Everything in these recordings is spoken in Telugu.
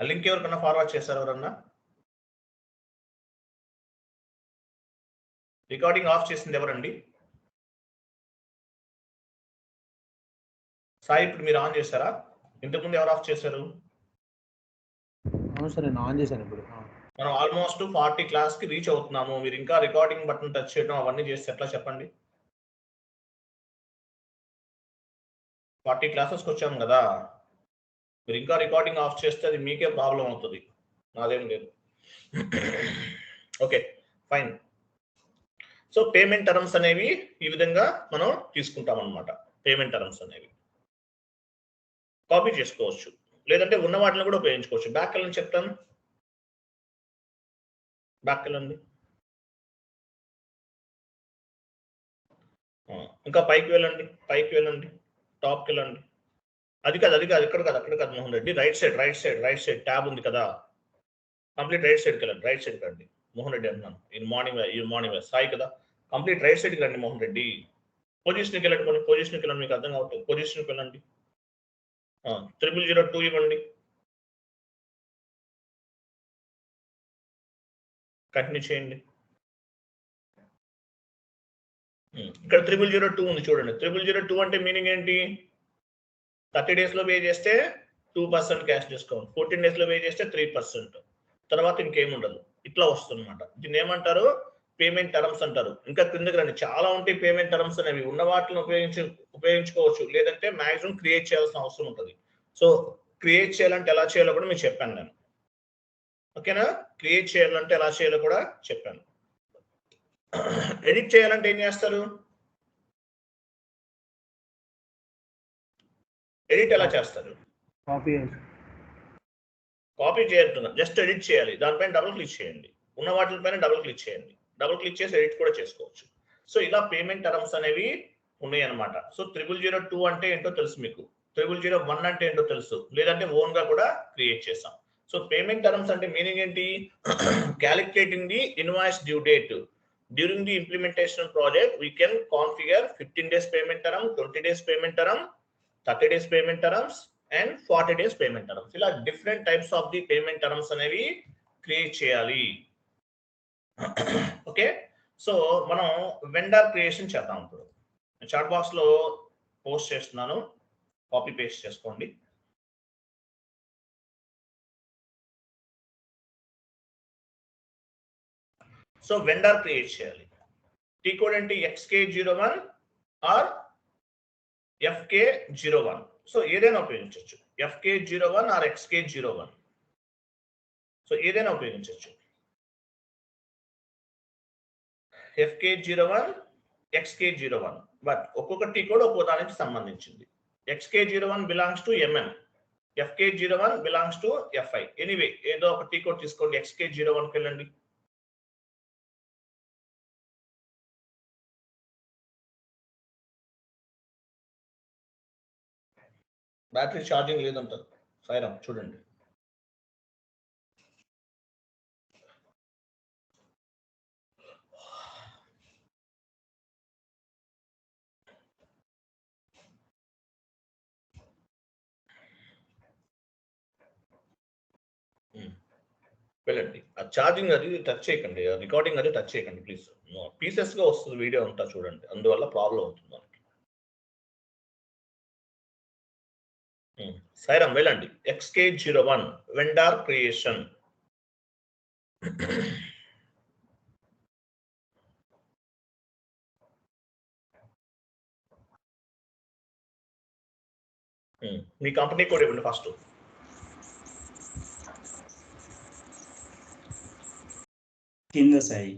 ఆ లింక్ ఎవరికన్నా ఫార్వర్డ్ చేశారు ఎవరన్నా? రికార్డింగ్ ఆఫ్ చేసింది ఎవరండి? సాయి ఇప్పుడు మీరు ఆన్ చేశారా? ఇంతకుముందు ఎవరు ఆఫ్ చేశారు? అవును సార్, నేను ఆన్ చేశాను ఇప్పుడు. మనం ఆల్మోస్ట్ 40 క్లాస్ కి రీచ్ అవుతున్నాము. మీరు ఇంకా రికార్డింగ్ బటన్ టచ్ చేయడం అవన్నీ చేస్తే ఎట్లా చెప్పండి? 40 క్లాసెస్కి వచ్చాము కదా, మీరు ఇంకా రికార్డింగ్ ఆఫ్ చేస్తే అది మీకే ప్రాబ్లం అవుతుంది, నాదేం లేదు. Okay fine. So payment terms అనేవి ఈ విధంగా మనం తీసుకుంటాం అన్నమాట. పేమెంట్ టర్మ్స్ అనేవి కాపీ చేసుకోవచ్చు, లేదంటే ఉన్న వాటిని కూడా ఉపయోగించుకోవచ్చు. బ్యాక్ వెళ్ళని చెప్తాను, బ్యాక్ వెళ్ళండి. ఇంకా పైకి వెళ్ళండి, పైకి వెళ్ళండి, టాప్కి వెళ్ళండి. అది కాదు, అది కాదు, ఇక్కడ కాదు, అక్కడ కాదు Mohan Reddy. Right side, right side, right side tab ఉంది కదా, కంప్లీట్ రైట్ సైడ్కి వెళ్ళండి. రైట్ సైడ్కి రండి మోహన్ రెడ్డి అంటున్నాను. మార్నింగ్ సాయి కదా, కంప్లీట్ రైట్ సైడ్కి రండి మోహన్ రెడ్డి. పొజిషన్కి వెళ్ళండి, కొన్ని పొజిషన్కి వెళ్ళండి, మీకు అర్థం కావట్లేదు. పొజిషన్కి వెళ్ళండి. 0002 ఇవ్వండి, కంటిన్యూ చేయండి. ఇక్కడ 0002 ఉంది చూడండి. 0002 అంటే మీనింగ్ ఏంటి? 30 days లో పే చేస్తే 2% క్యాష్ డిస్కౌంట్, 14 days లో పే చేస్తే 3%, తర్వాత ఇంకేముండదు. ఇట్లా వస్తుందన్నమాట. దీన్ని ఏమంటారు? పేమెంట్ టర్మ్స్ అంటారు. ఇంకా కిందకి రండి, చాలా ఉంటాయి పేమెంట్ టర్మ్స్ అనేవి. ఉన్న వాటిని ఉపయోగించుకోవచ్చు, లేదంటే మాక్సిమం క్రియేట్ చేయాల్సిన అవసరం ఉంటుంది. సో క్రియేట్ చేయాలంటే ఎలా చేయాలో కూడా మీకు చెప్పాను నేను, ఓకేనా? క్రియేట్ చేయాలంటే ఎలా చేయాలో కూడా చెప్పాను. ఎడిట్ చేయాలంటే ఏం చేస్తారు? ఎడిట్ ఎలా చేస్తారు? కాపీ చేయొద్దు, జస్ట్ ఎడిట్ చేయాలి. దానిపైన డబుల్ క్లిక్ చేయండి, ఉన్న వాటిపైన డబుల్ క్లిక్ చేయండి. డబుల్ క్లిక్ చేసి ఎడిట్ కూడా చేసుకోవచ్చు. సో ఇలా పేమెంట్ టర్మ్స్ అనేవి ఉన్నాయి అన్నమాట. సో 0002 అంటే ఏంటో తెలుసు మీకు, 0001 అంటే ఏంటో తెలుసు, లేదంటే ఓన్ గా కూడా క్రియేట్ చేసాం. సో పేమెంట్ టర్మ్స్ అంటే మీనింగ్ ఏంటి? Calculating the invoice due date during the implementation project we can configure 15 days payment term, 20 days payment term, 30 days payment terms and 40 days payment terms. ఇలా different types of the payment terms అనేవి క్రియేట్ చేయాలి. ఓకే, సో మనం వెండర్ క్రియేషన్ చేద్దాం. ఇప్పుడు చాట్ బాక్స్ లో పోస్ట్ చేస్తున్నాను, కాపీ పేస్ట్ చేసుకోండి. సో వెండర్ క్రియేట్ చేయాలి. టీ కోడ్ ఏంటి? XK01 are FK01. సో ఏదైనా ఉపయోగించవచ్చు, FK01 ఆర్ XK01. సో ఏదైనా ఉపయోగించవచ్చు, FK01, XK01. బట్ ఒక్కొక్క టీ కోడ్ ఒక్కో దానికి సంబంధించింది. XK01 belongs to MM, FK01 belongs to FI. Anyway ఏదో ఒక టీ కోడ్ తీసుకోండి. XK01కి వెళ్ళండి. బ్యాటరీ ఛార్జింగ్ లేదంటారు సాయిరామ్, చూడండి. వెళ్ళండి, ఆ ఛార్జింగ్ అది టచ్ చేయకండి, రికార్డింగ్ అది టచ్ చేయకండి ప్లీజ్. పీసెస్ గా వస్తుంది వీడియో అంతా చూడండి, అందువల్ల ప్రాబ్లం అవుతుంది మనకి. సాయిరామ్ వెళ్ళండి, XK01 వెండార్ క్రియేషన్. మీ కంపెనీ కోడ్ ఇవ్వండి ఫస్ట్. కింద సాయి,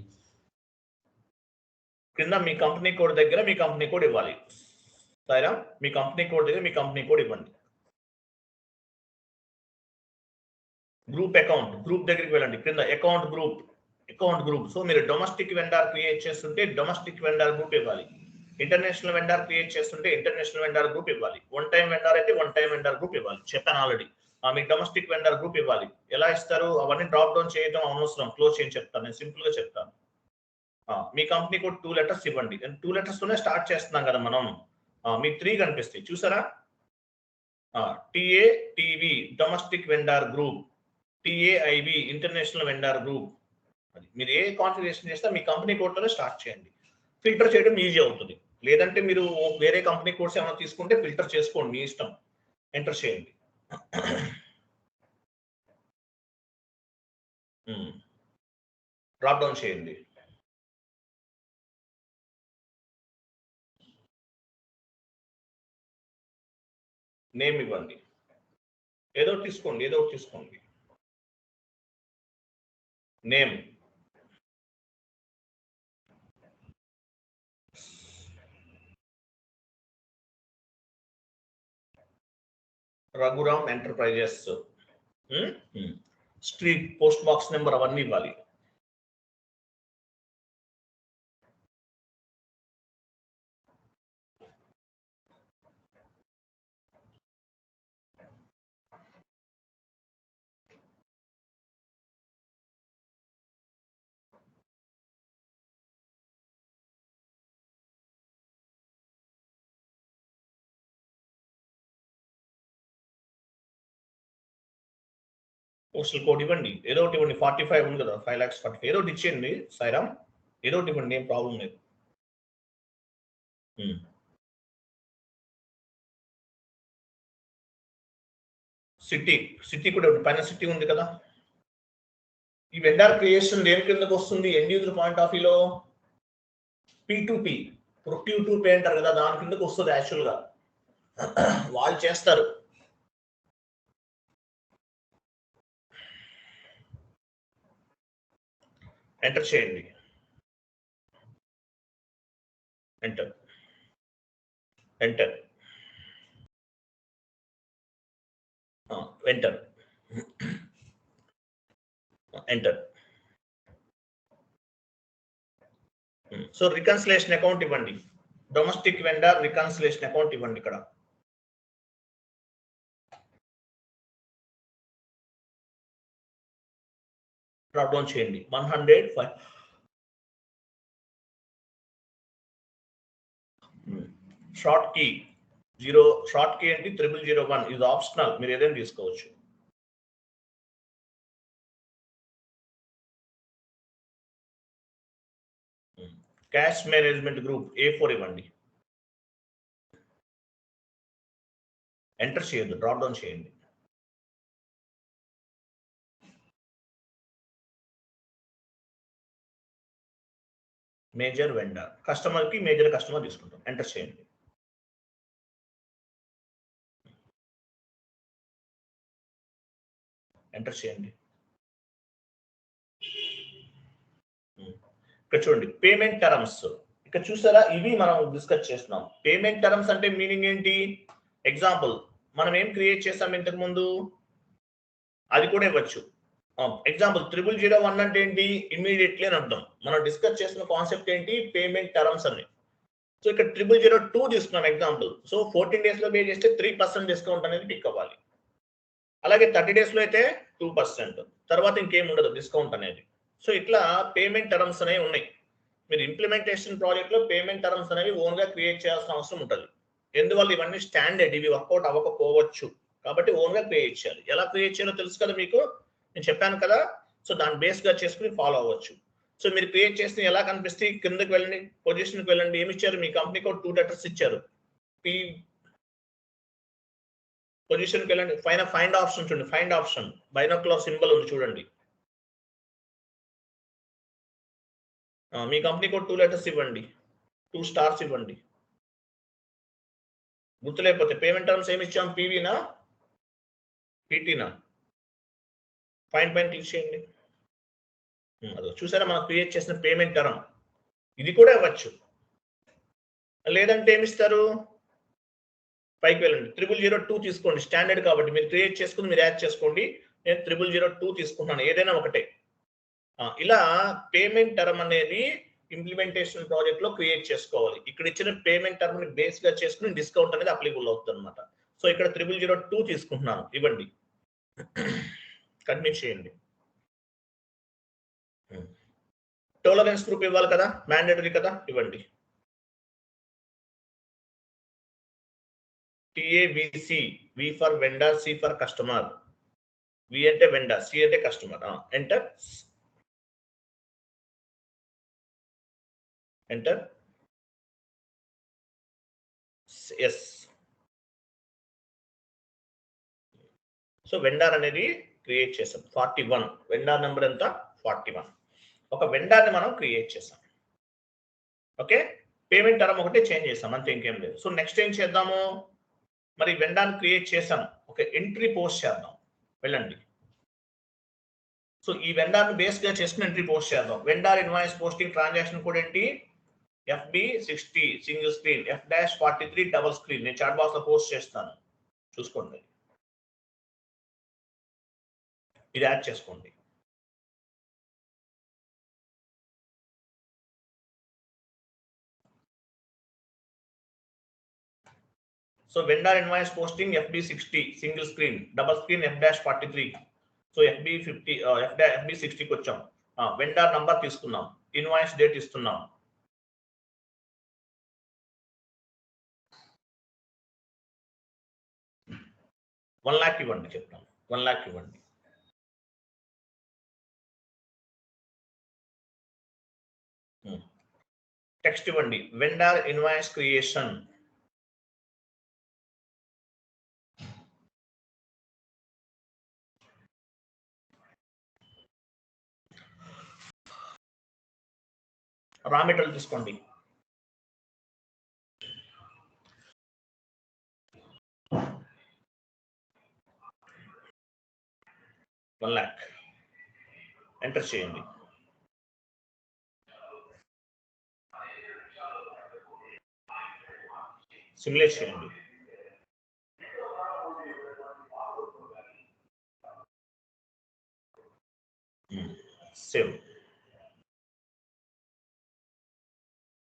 కింద మీ కంపెనీ కోడ్ దగ్గర మీ కంపెనీ కోడ్ ఇవ్వాలి. సాయిరామ్ మీ కంపెనీ కోడ్ దగ్గర మీ కంపెనీ కోడ్ ఇవ్వండి. గ్రూప్ అకౌంట్, గ్రూప్ దగ్గరికి వెళ్ళండి. కింద account group, account group. So మీరు డొమెస్టిక్ వెండార్ క్రియేట్ చేస్తుంటే డొమెస్టిక్ వెండార్ గ్రూప్ ఇవ్వాలి. ఇంటర్నేషనల్ వెండార్ క్రియేట్ చేస్తుంటే ఇంటర్నేషనల్ వెండార్ గ్రూప్ ఇవ్వాలి. వన్ టైం వెండార్ అయితే వన్ టైం వెండార్ గ్రూప్ ఇవ్వాలి. చెప్పాను ఆల్రెడీ. మీకు డొమెస్టిక్ వెండార్ గ్రూప్ ఇవ్వాలి. ఎలా ఇస్తారు అవన్నీ డ్రాప్ డౌన్ చేయడం అవసరం, క్లోజ్ చేయని చెప్తాను, నేను సింపుల్ గా చెప్తాను. మీ కంపెనీ కోడ్ 2 letters ఇవ్వండి. 2 letters తోనే స్టార్ట్ చేస్తున్నాం కదా మనం. మీ 3 కనిపిస్తాయి చూసారా? TA TV domestic vendor group. TAIB international vendor group. అది మీరు ఏ కాన్ఫిగరేషన్ చేస్తే మీ కంపెనీ కోడ్తోనే స్టార్ట్ చేయండి. ఫిల్టర్ చేయడం ఈజీ అవుతుంది. లేదంటే మీరు వేరే కంపెనీ కోడ్స్ ఏమైనా తీసుకుంటే ఫిల్టర్ చేసుకోండి, మీ ఇష్టం. ఎంటర్ చేయండి. డ్రాప్ డౌన్ చేయండి. నేమ్ ఇవ్వండి. ఏదో ఒకటి తీసుకోండి. Name Raghuram enterprises. Street, post box number అవన్నీ ఇవ్వాలి. పోస్టల్ కోడ్ ఇవ్వండి. ఏదో ఒకటి ఇవ్వండి. 45 ఉంది కదా, 5,45,000 ఏదో ఒకటి ఇచ్చేయండి. సాయిరామ్ ఏదో ఒకటి ఇవ్వండి, ఏం ప్రాబ్లం లేదు. సిటీ కూడా పైన సిటీ ఉంది కదా. ఈ వెండర్ క్రియేషన్ దేని కిందకు వస్తుంది? ఎండ్ యూజర్ పాయింట్ ఆఫ్ వ్యూలో P2P, ప్రొక్యూర్ టు పే అంటారు కదా, దాని కిందకు వస్తుంది. యాక్చువల్ గా వాళ్ళు చేస్తారు. ఎంటర్ చేయండి. Enter enter enter enter. So reconciliation account ఇవ్వండి. డొమెస్టిక్ వెండర్ రికన్సిలేషన్ అకౌంట్ ఇవ్వండి. ఇక్కడ డ్రాప్ డౌన్ చేయండి. 105. షార్ట్ కీ 0, షార్ట్ కీ ఏంటి 0001 ఇది ఆప్షనల్, మీరు ఏదైనా తీసుకోవచ్చు. క్యాష్ మేనేజ్మెంట్ గ్రూప్ A4 ఇవ్వండి. ఎంటర్ చేయొద్దు, డ్రాప్ డౌన్ చేయండి. మేజర్ వెండర్, కస్టమర్ కి మేజర్ కస్టమర్ తీసుకుంటాం. ఎంటర్ చేయండి. ఎంటర్ చేయండి. ఇక్కడ చూడండి పేమెంట్ టర్మ్స్. ఇక్కడ చూసారా, ఇవి మనం డిస్కస్ చేస్తున్నాం. పేమెంట్ టర్మ్స్ అంటే మీనింగ్ ఏంటి? ఎగ్జాంపుల్ మనం ఏం క్రియేట్ చేసాం ఇంతకు ముందు, అది కూడా ఇవ్వచ్చు. ఎగ్జాంపుల్ 0001 అంటే ఏంటి? ఇమ్మీడియట్లీ అని అర్థం. మనం డిస్కస్ చేస్తున్న కాన్సెప్ట్ ఏంటి? పేమెంట్ టర్మ్స్ అని. సో ఇక్కడ 0002 తీసుకున్నాం ఎగ్జాంపుల్. సో 14 days లో పే చేస్తే 3% డిస్కౌంట్ అనేది పిక్ అవ్వాలి. అలాగే 30 days లో అయితే 2%, తర్వాత ఇంకేం ఉండదు డిస్కౌంట్ అనేది. సో ఇట్లా పేమెంట్ టర్మ్స్ అనేవి ఉన్నాయి. మీరు ఇంప్లిమెంటేషన్ ప్రాజెక్ట్ లో పేమెంట్ టర్మ్స్ అనేవి ఓన్ గా క్రియేట్ చేయాల్సిన అవసరం ఉంటుంది. ఎందువల్ల? ఇవన్నీ స్టాండర్డ్, ఇవి వర్కౌట్ అవ్వకపోవచ్చు కాబట్టి ఓన్ గా క్రియేట్ చేయాలి. ఎలా క్రియేట్ చేయాలో తెలుసు కదా మీకు, నేను చెప్పాను కదా. సో దాన్ని బేస్ గా చేసుకుని ఫాలో అవ్వచ్చు. సో మీరు క్రియేట్ చేస్తే ఎలా కనిపిస్తే కిందకి వెళ్ళండి, పొజిషన్కి వెళ్ళండి. ఏమి ఇచ్చారు? మీ కంపెనీకి 2 letters ఇచ్చారు. పొజిషన్కి వెళ్ళండి, పైన ఫైండ్ ఆప్షన్ చూడండి. ఫైండ్ ఆప్షన్ బైనాక్యులర్ సింబల్ ఉంది చూడండి. మీ కంపెనీకి 2 letters ఇవ్వండి, 2 stars ఇవ్వండి. గుర్తులేకపోతే పేమెంట్ టర్మ్స్ ఏమి ఇచ్చాం? పీవీనా పీటీనా? పైన క్లిక్ చేయండి. అదో చూసారా మనం క్రియేట్ చేసిన పేమెంట్ టర్మ్. ఇది కూడా ఇవ్వచ్చు. లేదంటే ఏమిస్తారు? పైకి వెళ్ళండి, 0002 తీసుకోండి. స్టాండర్డ్ కాబట్టి మీరు క్రియేట్ చేసుకుని మీరు యాడ్ చేసుకోండి. నేను 0002 తీసుకుంటున్నాను, ఏదైనా ఒకటే. ఇలా పేమెంట్ టర్మ్ అనేది ఇంప్లిమెంటేషన్ ప్రాజెక్ట్ లో క్రియేట్ చేసుకోవాలి. ఇక్కడ ఇచ్చిన పేమెంట్ టర్మ్ ని బేస్ గా చేసుకుని డిస్కౌంట్ అనేది అప్లికబుల్ అవుతుంది అనమాట. సో ఇక్కడ 0002 తీసుకుంటున్నాను, ఇవ్వండి. కంటిన్యూ చేయండి. టాలరెన్స్ గ్రూప్ ఇవ్వాలి కదా, మ్యాండేటరీ కదా, ఇవ్వండి. TAVC, V for vendor, C for customer. V అంటే వెండర్, సి అంటే customer. Enter enter S. So vendor అనేది క్రియేట్ చేసాం 41. వెండర్ నెంబర్ ఎంత? 41. ఒక వెండర్ని మనం క్రియేట్ చేసాం. ఓకే, పేమెంట్ టర్మ్ ఒకటే చేంజ్ చేసాం, అంతే, ఇంకేం లేదు. సో నెక్స్ట్ ఏం చేద్దాము, మరి వెండర్ని క్రియేట్ చేసాం, ఒక ఎంట్రీ పోస్ట్ చేద్దాం. వెళ్ళండి. సో ఈ వెండర్ని బేస్ గా చేసుకుని ఎంట్రీ పోస్ట్ చేద్దాం. Vendor invoice posting transaction code ఏంటి? FB60 single screen, F-43 double screen. నేను చాట్ బాక్స్ లో పోస్ట్ చేస్తాను, చూసుకోండి. ఇది యాడ్ చేసుకోండి. So vendor invoice posting FB60 single screen, double screen, F-43. So FB60కి వచ్చాం. వెండర్ నంబర్ తీసుకున్నాం, ఇన్వాయిస్ డేట్ ఇస్తున్నాం. $1 lakh ఇవ్వండి, చెప్తాను. 1 lakh ఇవ్వండి. టెక్స్ట్ ఇవ్వండి, vendor invoice creation. Raw material తీసుకోండి. $1 lakh ఎంటర్ చేయండి. సిమ్యులేట్ చేయండి. సేవ్.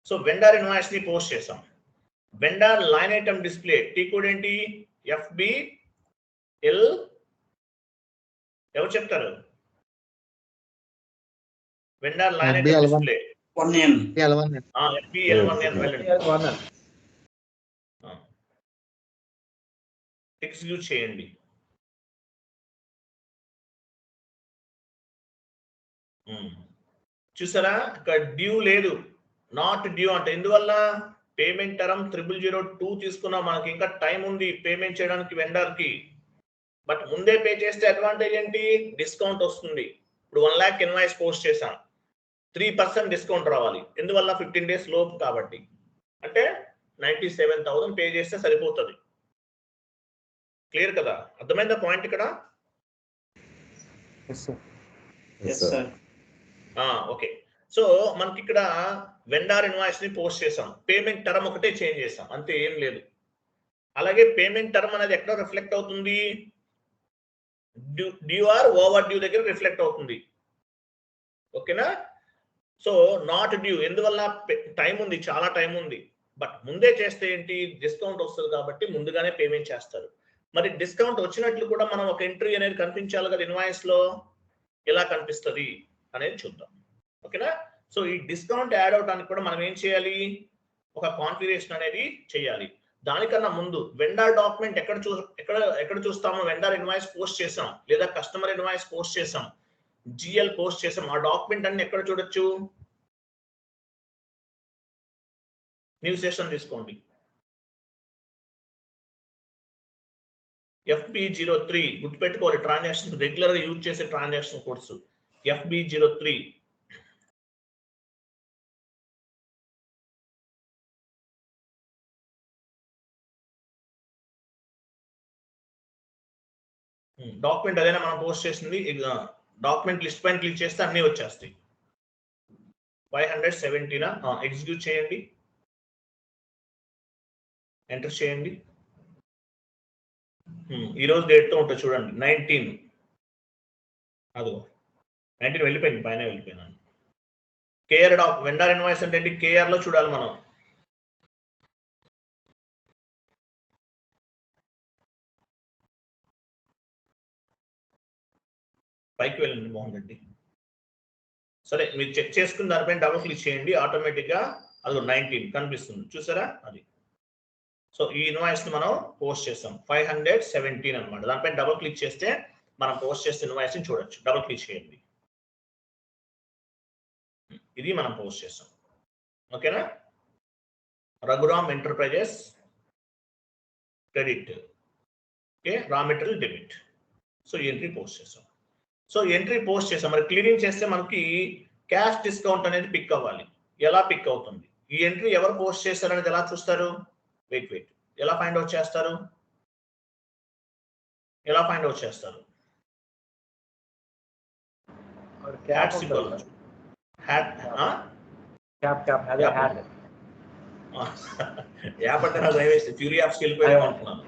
సో వెండర్ ఇన్వాయిస్ ని పోస్ట్ చేసాం. Vendor line item display T code ఏంటి? FBL. ఎవరు చెప్తారు? Vendor line item display FBL1N. వెళ్ళండి, ఎగ్జిక్యూట్ చేయండి. చూసారా, ఇక్కడ డ్యూ లేదు, నాట్ డ్యూ అంటే ఎందువల్ల? పేమెంట్ టర్మ్ 0002 తీసుకున్నాం, మనకి ఇంకా టైం ఉంది పేమెంట్ చేయడానికి వెండర్ కి. బట్ ముందే పే చేస్తే అడ్వాంటేజ్ ఏంటి? డిస్కౌంట్ వస్తుంది. ఇప్పుడు 1 lakh ఇన్వాయిస్ పోస్ట్ చేశాం, 3% డిస్కౌంట్ రావాలి. ఎందువల్ల? 15 days లోపు కాబట్టి. అంటే 97,000 పే చేస్తే సరిపోతుంది. క్లియర్ కదా? అర్థమైందా పాయింట్ ఇక్కడ? ఓకే. సో మనకి ఇక్కడ వెండర్ ఇన్వాయిస్ ని పోస్ట్ చేసాం, పేమెంట్ టర్మ్ ఒకటే చేంజ్ చేసాం, అంతే, ఏం లేదు. అలాగే పేమెంట్ టర్మ్ అనేది ఎక్కడ రిఫ్లెక్ట్ అవుతుంది? డ్యూ ఆర్ ఓవర్ డ్యూ దగ్గర రిఫ్లెక్ట్ అవుతుంది. ఓకేనా? సో నాట్ డ్యూ ఎందువల్ల? టైం ఉంది, చాలా టైం ఉంది. బట్ ముందే చేస్తే ఏంటి? డిస్కౌంట్ వస్తుంది కాబట్టి ముందుగానే పేమెంట్ చేస్తారు. మరి డిస్కౌంట్ వచ్చినట్లు కూడా మనం ఒక ఎంట్రీ అనేది కనిపించాలి కదా ఇన్వాయిస్ లో. ఎలా కనిపిస్తుంది అనేది చూద్దాం. ఓకేనా? సో ఈ డిస్కౌంట్ యాడ్ అవడానికి కూడా మనం ఏం చేయాలి? ఒక కాన్ఫిగరేషన్ అనేది చేయాలి. దానికన్నా ముందు వెండర్ డాక్యుమెంట్ ఎక్కడ చూస్తామో, వెండర్ ఇన్వాయిస్ పోస్ట్ చేసాం లేదా కస్టమర్ ఇన్వాయిస్ పోస్ట్ చేసాం, GL పోస్ట్ చేసాం, ఆ డాక్యుమెంట్ అన్ని ఎక్కడ చూడొచ్చు? న్యూ సెషన్ తీసుకోండి. FB03 గుర్తుపెట్టుకోవాలి, ట్రాన్సాక్షన్ రెగ్యులర్ గా యూజ్ చేసే ట్రాన్సాక్షన్ కోడ్స్. FB03 డాక్యుమెంట్ అదేనా మనం పోస్ట్ చేసింది? డాక్యుమెంట్ లిస్ట్ పైన క్లిక్ చేస్తే అన్ని వచ్చేస్తాయి. 517 ఎగ్జిక్యూట్ చేయండి, ఎంటర్ చేయండి. ఈ రోజు డేట్ తో ఉంటుంది చూడండి, 19. అదిగో 19 వెళ్ళిపోయింది, పైన వెళ్ళిపోయినాను. కేఆర్ వెండర్ ఇన్వాయిస్ అంటే ఏంటి? కేఆర్ లో చూడాలి మనం. పైకి వెళ్ళండి, బాగుందండి. సరే, మీరు చెక్ చేసుకుని దానిపైన డబుల్ క్లిక్ చేయండి, ఆటోమేటిక్ గా అది 19 కనిపిస్తుంది, చూసారా? అది. సో ఈ ఇన్వాయిస్ ని మనం పోస్ట్ చేస్తాం 517 అనమాట. దానిపైన డబుల్ క్లిక్ చేస్తే మనం పోస్ట్ చేసిన ఇన్వాయిస్ ని చూడొచ్చు. డబుల్ క్లిక్ చేయండి. ఇది మనం పోస్ట్ చేస్తాం. ఓకేనా? Raghuram enterprises credit, okay, raw material debit. So entry post చేస్తాం. సో ఎంట్రీ పోస్ట్ చేస్తాం. మరి క్లియరింగ్ చేస్తే మనకి క్యాష్ డిస్కౌంట్ అనేది పిక్ అవ్వాలి. ఎలా పిక్ అవుతుంది? ఈ ఎంట్రీ ఎవరు పోస్ట్ చేస్తారు అనేది ఎలా చూస్తారు? వెయిట్ ఎలా ఫైండ్ అవుట్ చేస్తారు? హ్యాట్ సింబల్ యాప్ అంటే నాకు దయవేసి ఫ్యూరీ యాప్స్కి వెళ్ళిపోయాం అనుకున్నాను.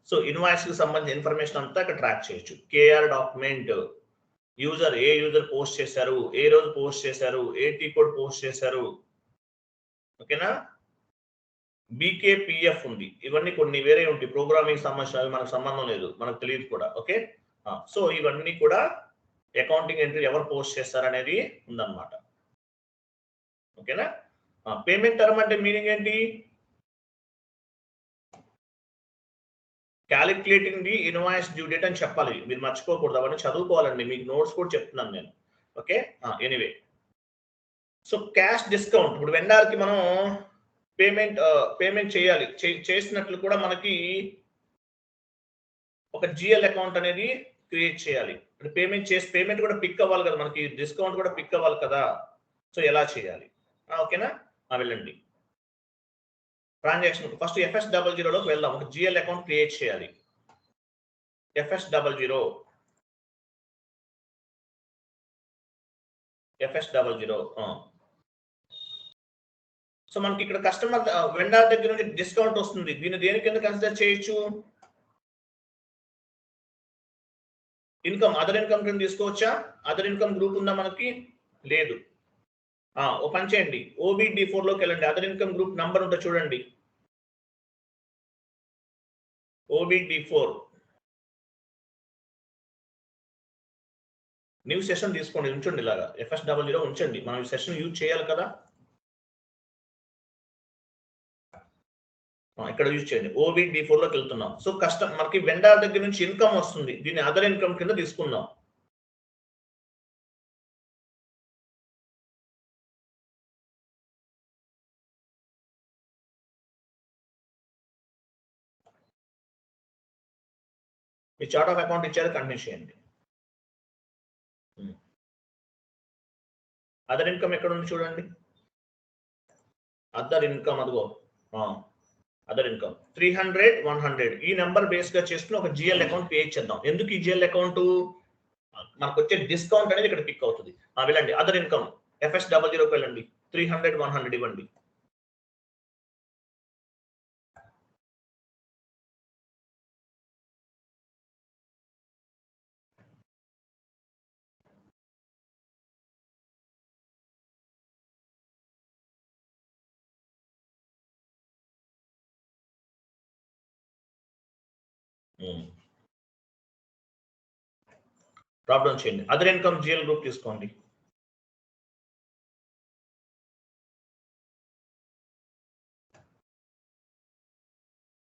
సో ఇన్వాయిస్ కి సంబంధించిన ఇన్ఫర్మేషన్ అంతా ఇక్కడ ట్రాక్ చేయొచ్చు. కేఆర్ డాక్యుమెంట్, యూజర్ ఏ యూజర్ పోస్ట్ చేశారు, ఏ రోజు పోస్ట్ చేశారు, ఏ టీ కోడ్ పోస్ట్ చేశారు. ఓకేనా? బీకేపీఎఫ్ ఉంది. ఇవన్నీ కొన్ని వేరే ఉంటాయి. ప్రోగ్రామింగ్ సంబంధించిన మనకు సంబంధం లేదు, మనకు తెలియదు కూడా. ఓకే, సో ఇవన్నీ కూడా అకౌంటింగ్ ఎంట్రీ ఎవరు పోస్ట్ చేస్తారనేది ఉందన్నమాట. ఓకేనా? పేమెంట్ టర్మ్ అంటే మీనింగ్ ఏంటి? Calculating the invoice due date అని చెప్పాలి. మీరు మర్చిపోకూడదు, అవన్నీ చదువుకోవాలండి. మీకు నోట్స్ కూడా చెప్తున్నాను నేను. Okay, anyway, so cash discount. ఇప్పుడు వెండర్కి మనం పేమెంట్ చేయాలి. చేసినట్లు కూడా మనకి ఒక జిఎల్ అకౌంట్ అనేది క్రియేట్ చేయాలి. పేమెంట్ కూడా పిక్ అవ్వాలి కదా, మనకి డిస్కౌంట్ కూడా పిక్ అవ్వాలి కదా. సో ఎలా చేయాలి? ఓకేనా? వెళ్ళండి. ట్రాన్సాక్షన్ ఫస్ట్ FS00లోకి వెళ్దాం. ఒక జిఎల్ అకౌంట్ క్రియేట్ చేయాలి. FS00 సో మనకి ఇక్కడ కస్టమర్ వెండర్ దగ్గర నుంచి డిస్కౌంట్ వస్తుంది. దీన్ని దేని కింద కన్సిడర్ చేయొచ్చు? ఇన్కమ్, అదర్ ఇన్కమ్ కింద తీసుకోవచ్చా? అదర్ ఇన్కమ్ గ్రూప్ ఉందా మనకి? లేదు. ఓ పని చేయండి, OBD4 లోకి వెళ్ళండి. అదర్ ఇన్కమ్ గ్రూప్ నంబర్ ఉంటే చూడండి. OBD4 న్యూ సెషన్ తీసుకోండి, ఉంచండి. ఇలాగా FS00 ఉంచండి. మనం ఈ సెషన్ యూజ్ చేయాలి కదా, ఇక్కడ యూజ్ చేయండి. OBD4 లోకి వెళ్తున్నాం. సో మనకి వెండర్ దగ్గర నుంచి ఇన్కమ్ వస్తుంది. దీన్ని అదర్ ఇన్కమ్ కింద తీసుకుందాం. మీ చార్ట్ ఆఫ్ అకౌంట్ ఇచ్చారు, కంటిన్యూ చేయండి. అదర్ ఇన్కమ్ ఎక్కడ ఉంది చూడండి. అదర్ ఇన్కమ్, అదిగో అదర్ ఇన్కమ్ 300, 100. ఈ నెంబర్ బేస్ గా చేసుకుని ఒక జిఎల్ అకౌంట్ క్రియేట్ చేద్దాం. ఎందుకు ఈ జిఎల్ అకౌంట్? మనకు వచ్చే డిస్కౌంట్ అనేది ఇక్కడ పిక్ అవుతుంది. వెళ్ళండి, అదర్ ఇన్కమ్ FS00కి వెళ్ళండి. 300, 100 ఇవ్వండి. డ్రాప్ డౌన్ చేయండి. అదర్ ఇన్కమ్ జిఎల్ గ్రూప్ తీసుకోండి.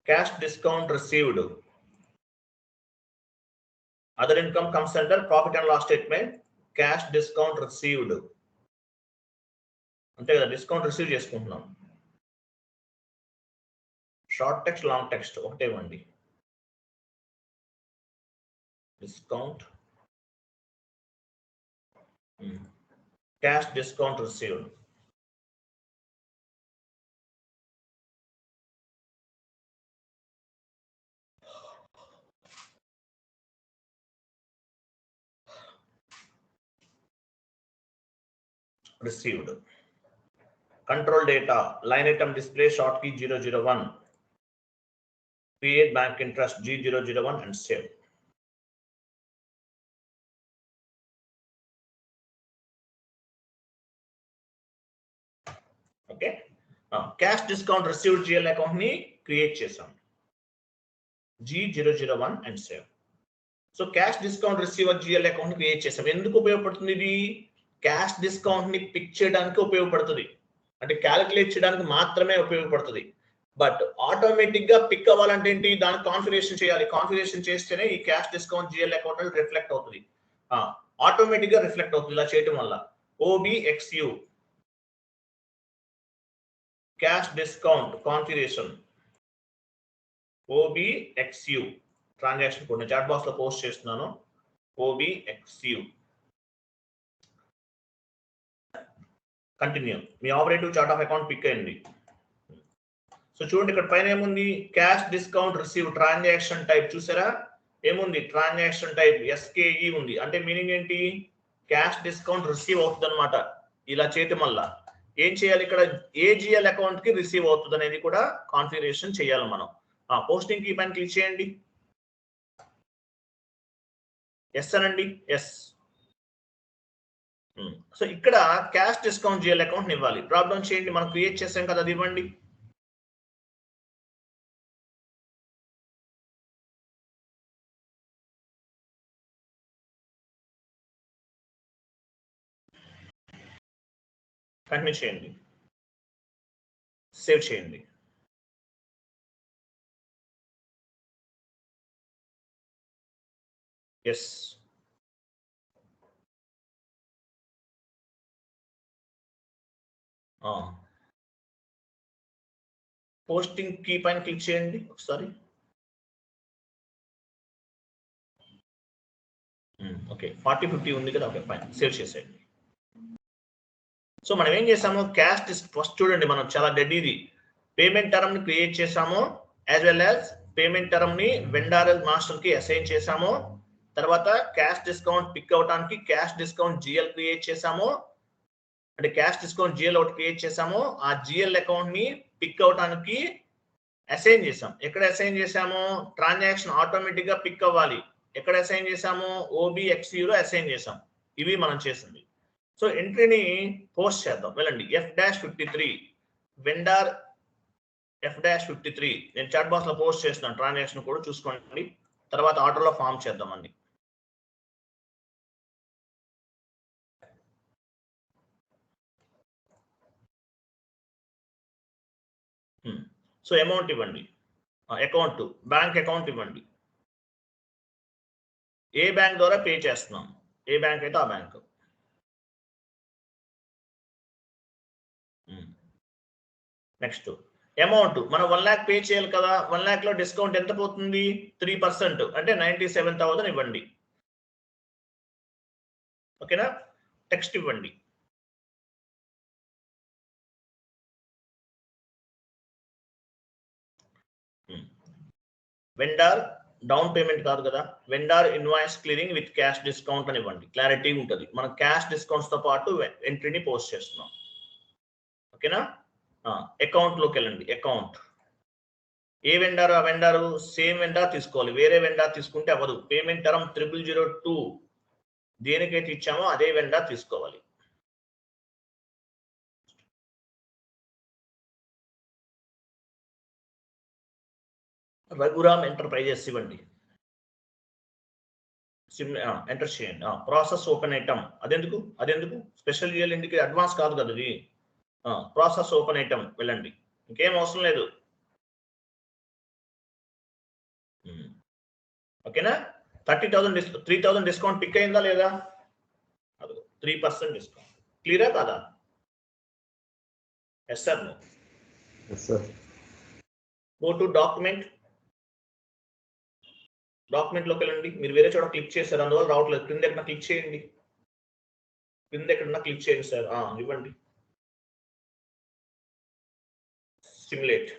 Cash discount received. Other income comes under profit and loss statement. Cash discount received అంతే కదా, డిస్కౌంట్ రిసీవ్ చేసుకుంటున్నాం. షార్ట్ టెక్స్ట్, లాంగ్ టెక్స్ట్ ఒకటే ఇవ్వండి. Discount, cash discount received. received. Control data, line item display short key 001. Create bank interest G001 and save. Okay. Cash discount received GL account ni create chesam. G001 and save. So cash discount received GL account ni create chesam. Enduku ఉపయోగపడుతుంది ఇది? క్యాష్ డిస్కౌంట్ ని పిక్ చేయడానికి ఉపయోగపడుతుంది. అంటే క్యాలిక్యులేట్ చేయడానికి మాత్రమే ఉపయోగపడుతుంది. బట్ ఆటోమేటిక్ గా పిక్ అవ్వాలంటే ఏంటి, దానికి కాన్ఫిగరేషన్ చేయాలి. కాన్ఫిగరేషన్ చేస్తేనే ఈ cash discount GL account reflect అవుతుంది. ఆటోమేటిక్ గా రిఫ్లెక్ట్ అవుతుంది ఇలా చేయడం వల్ల. OBXU cash discount configuration, OBXU transaction code chat box లో పోస్ట్ చేస్తున్నాను. OBXU continue. మీ operative chart of account pick అయింది. సో చూడండి ఇక్కడ పైన ఏముంది, cash discount receive transaction type చూసారా ఏముంది, ట్రాన్సాక్షన్ టైప్ SKE ఉంది. అంటే మీనింగ్ ఏంటి, క్యాష్ డిస్కౌంట్ రిసీవ్ అవుతుంది అనమాట. ఇలా చేయటం వల్ల ఏం చేయాలి, ఇక్కడ AGL అకౌంట్ కి రిసీవ్ అవుతుంది అనేది కూడా కాన్ఫిగరేషన్ చేయాలి మనం. పోస్టింగ్ కీ పైన క్లిక్ చేయండి. ఎస్ అనండి, ఎస్. సో ఇక్కడ క్యాష్ డిస్కౌంట్ GL అకౌంట్ ఇవ్వాలి. డ్రాప్ డౌన్ చేయండి, మనం క్రియేట్ చేసాం కదా, అది ఇవ్వండి. కంటిన్యూ చేయండి, సేవ్ చేయండి. ఎస్. పోస్టింగ్ కీ పైన క్లిక్ చేయండి ఒకసారి. ఓకే 40-50 ఉంది కదా, ఓకే ఫైన్, సేవ్ చేసేయండి. సో మనం ఏం చేసాము, క్యాష్ ఫస్ట్ చూడండి, మనం చాలా డెడ్ ఇది పేమెంట్ టర్మ్ ని క్రియేట్ చేసాము, as well as payment term ని వెండర్ మాస్టర్ కి అసైన్ చేసాము. తర్వాత క్యాష్ డిస్కౌంట్ పిక్ అవడానికి క్యాష్ డిస్కౌంట్ GL క్రియేట్ చేసాము. అంటే క్యాష్ డిస్కౌంట్ GL ఒకటి క్రియేట్ చేసాము. ఆ GL అకౌంట్ ని పిక్ అవడానికి అసైన్ చేసాం. ఎక్కడ అసైన్ చేసాము, ట్రాన్సాక్షన్ ఆటోమేటిక్ గా పిక్ అవ్వాలి. ఎక్కడ అసైన్ చేసాము, OBXU లో అసైన్ చేసాం. ఇవి మనం చేసింది. సో ఎంట్రీని పోస్ట్ చేద్దాం, వెళ్ళండి. F-53 వెండర్ F-53 నేను చాట్ బాక్స్ లో పోస్ట్ చేస్తున్నాను, ట్రాన్సాక్షన్ కూడా చూసుకోండి. తర్వాత ఆర్డర్ లో ఫామ్ చేద్దామండి. సో అమౌంట్ ఇవ్వండి, అకౌంట్ బ్యాంక్ అకౌంట్ ఇవ్వండి. ఏ బ్యాంక్ ద్వారా పే చేస్తున్నాం, ఏ బ్యాంక్ అయితే ఆ బ్యాంక్. నెక్స్ట్ అమౌంట్ మనం 1 lakh పే చేయాలి కదా, 1 lakh లో డిస్కౌంట్ ఎంత పోతుంది, 3%, అంటే 97,000 ఇవ్వండి. ఓకేనా, టెక్స్ట్ ఇవ్వండి. వెండర్ డౌన్ పేమెంట్ కాదు కదా, vendor invoice clearing with cash discount అని ఇవ్వండి, క్లారిటీ ఉంటుంది. మనం క్యాష్ డిస్కౌంట్స్ తో పాటు ఎంట్రీని పోస్ట్ చేస్తున్నాం. ఓకేనా, అకౌంట్ లోకి వెళ్ళండి. అకౌంట్ ఏ వెండర్, ఆ వెండర్ సేమ్ వెండర్ తీసుకోవాలి, వేరే వెండర్ తీసుకుంటే అవ్వదు. పేమెంట్ టర్మ్ 0002 దేనికైతే ఇచ్చామో అదే వెండర్ తీసుకోవాలి. రఘురామ్ ఎంటర్ప్రైజెస్ ఇవ్వండి, ఎంటర్ చేయండి. ప్రాసెస్ ఓపెన్ ఐటమ్ అదెందుకు స్పెషల్ GL ఇంటికి అడ్వాన్స్ కాదు కదా ఇది. ప్రాసెస్ ఓపెన్ ఐటమ్ వెళ్ళండి, ఇంకేం అవసరం లేదు. ఓకేనా, 3,000 డిస్కౌంట్ పిక్ అయిందా లేదా, 3% డిస్కౌంట్. క్లియరా కాదా, yes sir no. Go to document లోకి వెళ్ళండి. మీరు వేరే చోట క్లిక్ చేశారు, అందువల్ల రావట్లేదు. క్రింద ఎక్కడ క్లిక్ చేయండి, క్లిక్ చేయండి సార్. ఇవ్వండి సిమ్యులేట్.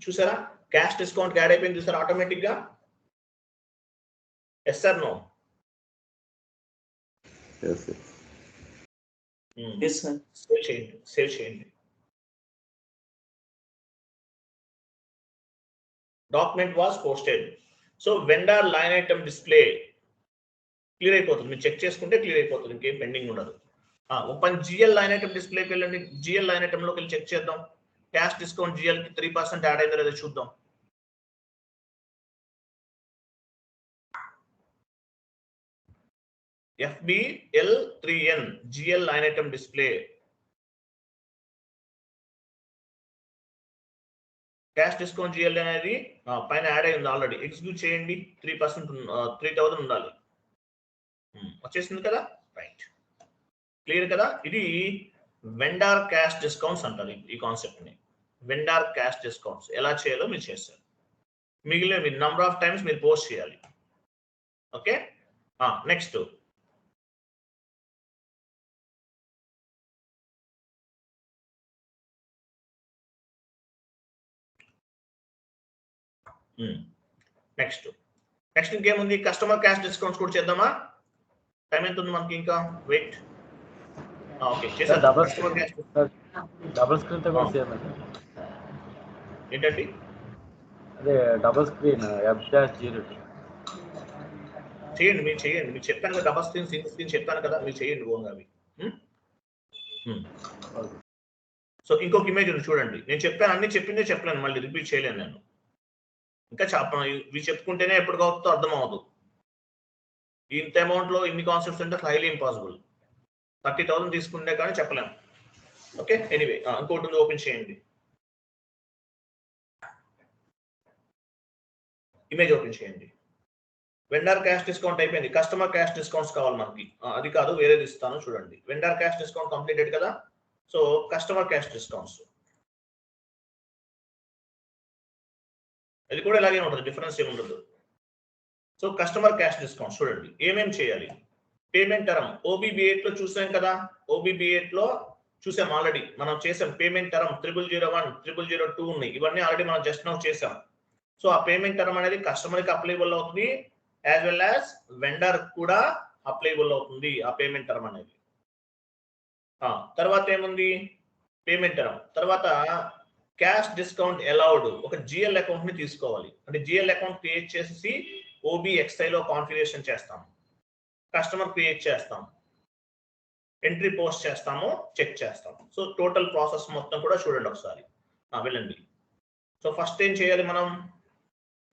చూసారా క్యాష్ డిస్కౌంట్ యాడ్ అయిపోయింది చూసారా ఆటోమేటిక్ గా. Yes sir no. సేవ్ చేయండి. Document was posted. So vendor line item display clear అయిపోతుంది, మీరు చెక్ చేసుకుంటే క్లియర్ అయిపోతుంది, ఇంకేం పెండింగ్ ఉండదు. ఓపెన్ GL లైన్ ఐటమ్ డిస్ప్లేకి వెళ్ళండి. GL లైన్ ఐటమ్ లోకి వెళ్ళి చెక్ చేద్దాం, క్యాష్ డిస్కౌంట్ GL కి 3% యాడ్ అయిందో లేదో చూద్దాం. FBL3N GL line item display cash discount GL అనేది పైన యాడ్ అయింది ఆల్రెడీ. ఎగ్జిక్యూట్ చేయండి. 3% 3000 ఉండాలి. వచ్చేసింది కదా, రైట్. క్లియర్ కదా. ఇది వెండార్ క్యాష్ డిస్కౌంట్స్ అంటారు ఈ కాన్సెప్ట్ ని. వెండార్ క్యాష్ డిస్కౌంట్స్ ఎలా చేయాలో మీరు చేస్తారు. మిగిలిన మీరు నంబర్ ఆఫ్ టైమ్స్ మీరు పోస్ట్ చేయాలి. ఓకే, నెక్స్ట్ నెక్స్ట్ ఇంకేముంది, కస్టమర్ క్యాష్ డిస్కౌంట్స్ కూడా చేద్దామా? టైం ఎంత ఉంది మనకి ఇంకా? వెయిట్. ఓకే, చేద్దాం. కస్టమర్ క్యాష్ డబుల్ స్క్రీన్ తో కూడా సేమ్ అండి. ఏంటండి? అదే డబుల్ స్క్రీన్ F-02 చేయండి, మీరు చేయండి. మీరు చెప్పాను కదా, డబల్ స్క్రీన్ సింగిల్ స్క్రీన్ చెప్పాను కదా, మీరు చేయండి ఓన్గా అవి. సో ఇంకొక ఇమేజ్ ఉంది చూడండి. నేను చెప్పాను, అన్ని చెప్పిందే చెప్పలేను, మళ్ళీ రిపీట్ చేయలేను నేను. ఇంకా ఇవి చెప్పుకుంటేనే ఎప్పటికవుతుందో అర్థం అవ్వదు. ఇంత అమౌంట్ లో ఇన్ని కాన్సెప్ట్స్ అంటే హైలీ ఇంపాసిబుల్. 30,000 తీసుకుంటే కానీ చెప్పలేము. ఓకే, ఎనీవే ఇంకోటి ఓపెన్ చేయండి. ఇమేజ్ ఓపెన్ చేయండి. వెండర్ క్యాష్ డిస్కౌంట్ అయిపోయింది. కస్టమర్ క్యాష్ డిస్కౌంట్స్ కావాలి మనకి. అది కాదు, వేరేది ఇస్తాను చూడండి. వెండర్ క్యాష్ డిస్కౌంట్ కంప్లీటెడ్ కదా. సో కస్టమర్ క్యాష్ డిస్కౌంట్స్ అది కూడా ఇలాగే ఉంటుంది, డిఫరెన్స్ ఏమి ఉండదు. సో కస్టమర్ క్యాష్ డిస్కౌంట్స్ చూడండి ఏమేమి చేయాలి. పేమెంట్ టర్మ్ OBB8 లో చూసాం కదా. OBB8 లో చూసాం ఆల్రెడీ, మనం చేసాం. పేమెంట్ టర్మ్ 0001, 0002 ఉన్నాయి. ఇవన్నీ ఆల్రెడీ మనం జస్ట్ నౌ చేసాం. సో ఆ పేమెంట్ టర్మ్ అనేది కస్టమర్ కి అప్లైబుల్ అవుతుంది, యాజ్ వెల్ యాజ్ వెండర్ కూడా అప్లైబుల్ అవుతుంది ఆ పేమెంట్ టర్మ్ అనేది. తర్వాత ఏముంది, పేమెంట్ టర్మ్ తర్వాత క్యాష్ డిస్కౌంట్ అలౌడ్. ఒక GL అకౌంట్ ని తీసుకోవాలి. అంటే GL అకౌంట్ క్రియేట్ చేసి OBXI లో కాన్ఫిగరేషన్ చేస్తాం, కస్టమర్ క్రియేట్ చేస్తాం, ఎంట్రీ పోస్ట్ చేస్తాము, చెక్ చేస్తాం. సో టోటల్ ప్రాసెస్ మొత్తం కూడా చూడండి ఒకసారి. వెళ్ళండి. సో ఫస్ట్ ఏం చేయాలి, మనం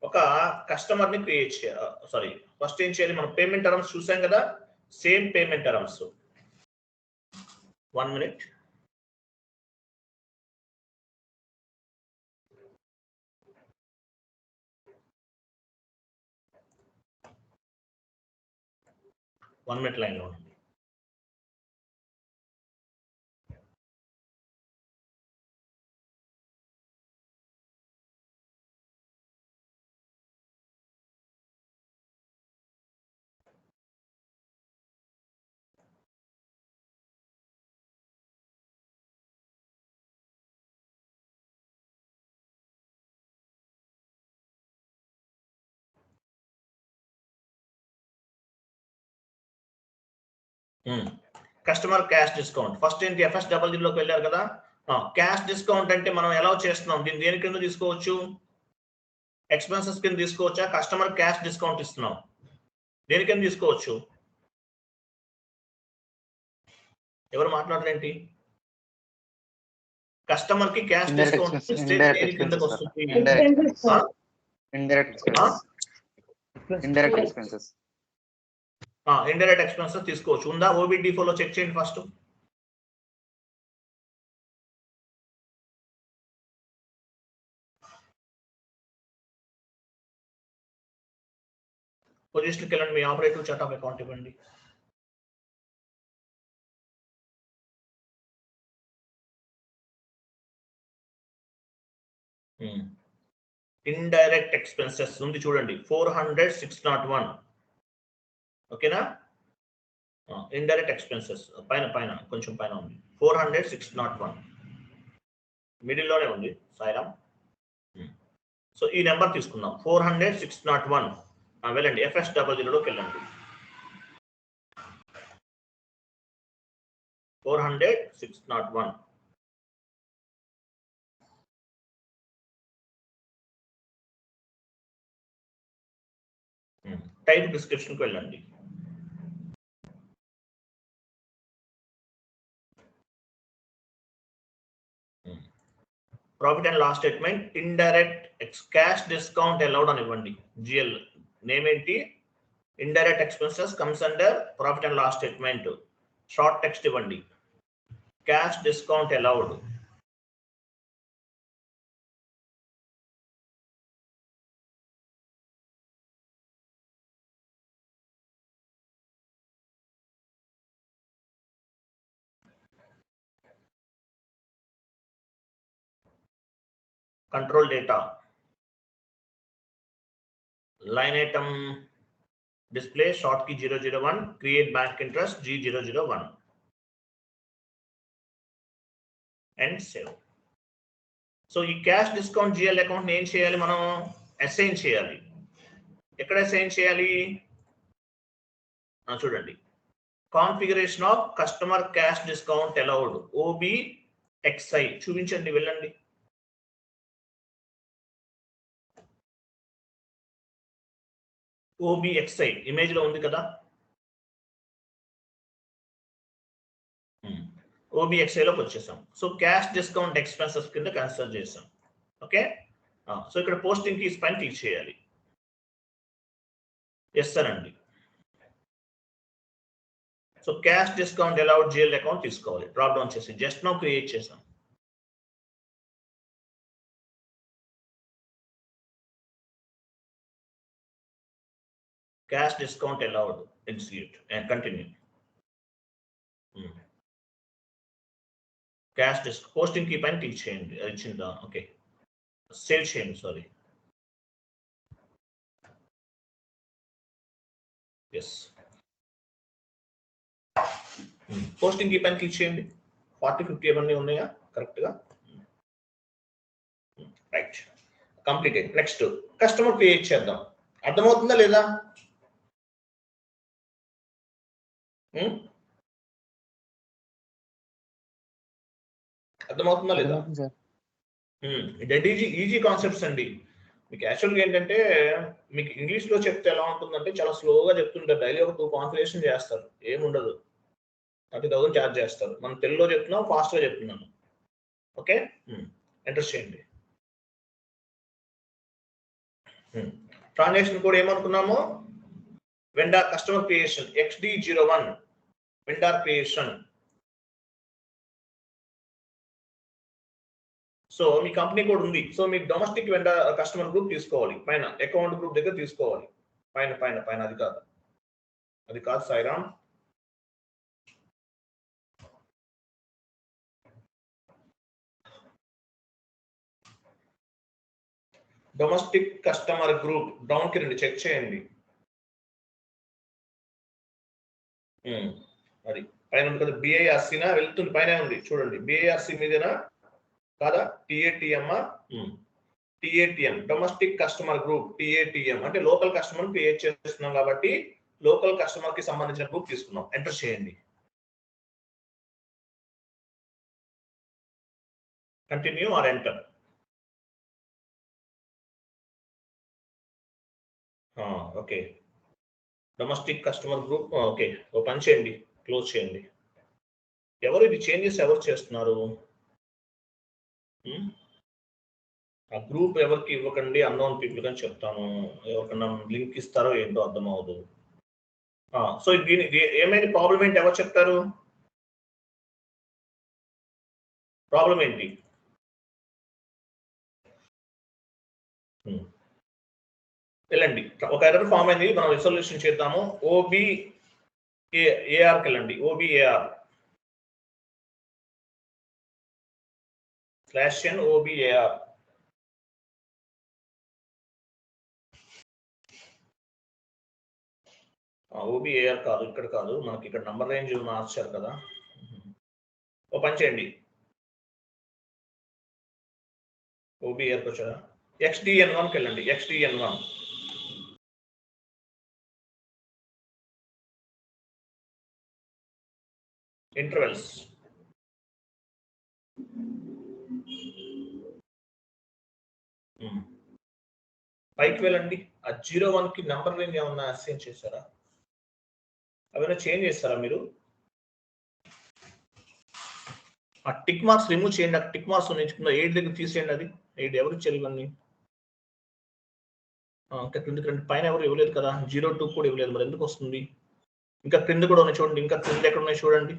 ఒక కస్టమర్ ని క్రియేట్ చేయాలి. ఫస్ట్ ఏం చేయాలి, మనం పేమెంట్ టర్మ్స్ చూసాం కదా, same payment terms. 1 minute. Line లో ఉంది. కస్టమర్ క్యాష్ డిస్కౌంట్ ఫస్ట్ ఏంటి, FS00 లోకి వెళ్ళారు కదా. క్యాష్ డిస్కౌంట్ అంటే మనం ఎలా చేస్తున్నాం, దీన్ని దేని కింద తీసుకోవచ్చు, ఎక్స్పెన్సెస్ కింద తీసుకోవచ్చా? కస్టమర్ క్యాష్ డిస్కౌంట్ ఇస్తున్నాం, దేని కింద తీసుకోవచ్చు? ఎవరు మాట్లాడరేంటి? కస్టమర్ కి క్యాష్ డిస్కౌంట్ ఇస్తే దేని కిందకి వస్తుంది? ఇండైరెక్ట్ ఎక్స్పెన్సెస్ ఇండైరెక్ట్ ఎక్స్పెన్సెస్ తీసుకోవచ్చు. ఉందా? OBD4 లో చెక్ చేయండి ఫస్ట్. పొజిషన్కి వెళ్ళండి, మీ ఆపరేటివ్ చార్ట్ ఆఫ్ అకౌంట్ ఇవ్వండి. ఇండైరెక్ట్ ఎక్స్పెన్సెస్ ఉంది చూడండి, 400,601. ఓకేనా? ఇండైరెక్ట్ ఎక్స్పెన్సెస్ పైన కొంచెం పైన ఉంది, 400,601 మిడిల్లోనే ఉంది సాయిరామ్. సో ఈ నెంబర్ తీసుకుందాం, 400,601. వెళ్ళండి, FS00 లోకి వెళ్ళండి. 400,601. టైప్ డిస్క్రిప్షన్కి వెళ్ళండి. Profit and loss statement, indirect cash discount allowed అని ఇవ్వండి. GL నేమ్ ఏంటి, indirect expenses comes under profit and loss statement. Short text ఇవ్వండి, cash discount allowed. Control data line item display short key 001 create bank interest G001 and save. So ఈ క్యాష్ డిస్కౌంట్ జిఎల్ అకౌంట్ ఏం చేయాలి, మనం అసైన్ చేయాలి. ఎక్కడ అసైన్ చేయాలి చూడండి, configuration of customer cash discount allowed OBXI చూపించండి, వెళ్ళండి. OBXI ఇమేజ్ లో ఉంది కదా, OBXI లోకి వచ్చేసాం. సో క్యాష్ డిస్కౌంట్ ఎక్స్పెన్సెస్ కింద కన్సిడర్ చేసాం. ఓకే, సో ఇక్కడ పోస్టింగ్ కీస్ పైన క్లిక్ చేయాలి. ఎస్ సార్ అండి. So cash discount allowed GL account తీసుకోవాలి. డ్రాప్ డౌన్ చేసి జస్ట్ నౌ క్రియేట్ చేసాం. Cash discount allowed, execute and continue. Cash discount posting key పైన క్లిక్ చేయండి, ఇచ్చిందా? ఓకే, సేవ్ చేయండి, సారీ. ఎస్, పోస్టింగ్ కీ పైన క్లిక్ చేయండి. 40-50 అవన్నీ ఉన్నాయా కరెక్ట్గా? Right, completed. Next customer create చేద్దాం. అర్థమవుతుందా లేదా? అర్థమవుతుందా లేదా? ఈజీ కాన్సెప్ట్స్ అండి. మీకు యాక్చువల్గా ఏంటంటే మీకు ఇంగ్లీష్ లో చెప్తే ఎలా ఉంటుందంటే చాలా స్లోగా చెప్తుంటారు. డైలీ ఒక 2 కాన్ఫిగరేషన్ చేస్తారు, ఏముండదు, 30,000 ఛార్జ్ చేస్తారు. మనం తెలుగులో చెప్తున్నాం, ఫాస్ట్ గా చెప్తున్నాను. ఓకే, ఎంటర్ చేయండి. ట్రాన్సాక్షన్ కోడ్ ఏమనుకున్నాము, vendor customer creation XD01 vendor creation. So మీ కంపెనీ కోడ్ ఉంది. సో మీకు డొమెస్టిక్ వెండర్ కస్టమర్ గ్రూప్ తీసుకోవాలి. పైన అకౌంట్ గ్రూప్ దగ్గర తీసుకోవాలి. పైన పైన పైన అది కాదు Sairam. Domestic customer group down కి రండి, చెక్ చేయండి. అది పైన ఉంది కదా, BIRC నా వెళ్తుంది, పైన ఉంది చూడండి. BIRC మీదేనా కాదా? TATM TATM domestic customer group. TATM అంటే లోకల్ కస్టమర్ క్రియేట్ చేస్తున్నాం కాబట్టి లోకల్ కస్టమర్ కి సంబంధించిన గ్రూప్ తీసుకున్నాం. ఎంటర్ చేయండి. Continue or enter. Okay, domestic customer group. Okay, ఓ పని చేయండి, క్లోజ్ చేయండి. ఎవరు ఇది చేంజెస్ ఎవరు చేస్తున్నారు? ఆ గ్రూప్ ఎవరికి ఇవ్వకండి, అన్నోన్ పీపుల్ అని చెప్తాను. ఎవరికన్నా లింక్ ఇస్తారో ఏంటో అర్థం అవ్వదు. సో దీనికి ఏమైంది, ప్రాబ్లం ఏంటి, ఎవరు చెప్తారు? ప్రాబ్లం ఏంటి? వెళ్ళండి, ఒక ఎర్రర్ ఫామ్ అయింది, మనం రిజల్యూషన్ చేద్దాము. OBARకి వెళ్ళండి. OBAR /n OBAR. OBAR కాదు, ఇక్కడ కాదు, మనకి ఇక్కడ నంబర్ రేంజ్ మార్చారు కదా. ఓ పని చేయండి, OBARకి వచ్చారా? XDN1కి వెళ్ళండి. XDN1 intervals. పైకి వెళ్ళండి. ఆ 01కి నెంబర్ రేంజ్ ఏమన్నా అసైన్ చేశారా? అవన్నీ చేంజ్ చేస్తారా మీరు? ఆ టిక్ మార్క్స్ రిమూవ్ చేయండి. ఆ టిక్ మార్క్స్ నేర్చుకున్న 8 దగ్గర తీసేయండి. అది 8 ఎవరు ఇచ్చారు ఇవన్నీ? ఇంకా క్రిందికి రండి. పైన ఎవరు ఇవ్వలేదు కదా, 02 కూడా ఇవ్వలేదు, మరి ఎందుకు వస్తుంది? ఇంకా క్రింద కూడా ఉన్నాయి చూడండి, ఇంకా క్రింద ఎక్కడ ఉన్నాయి చూడండి.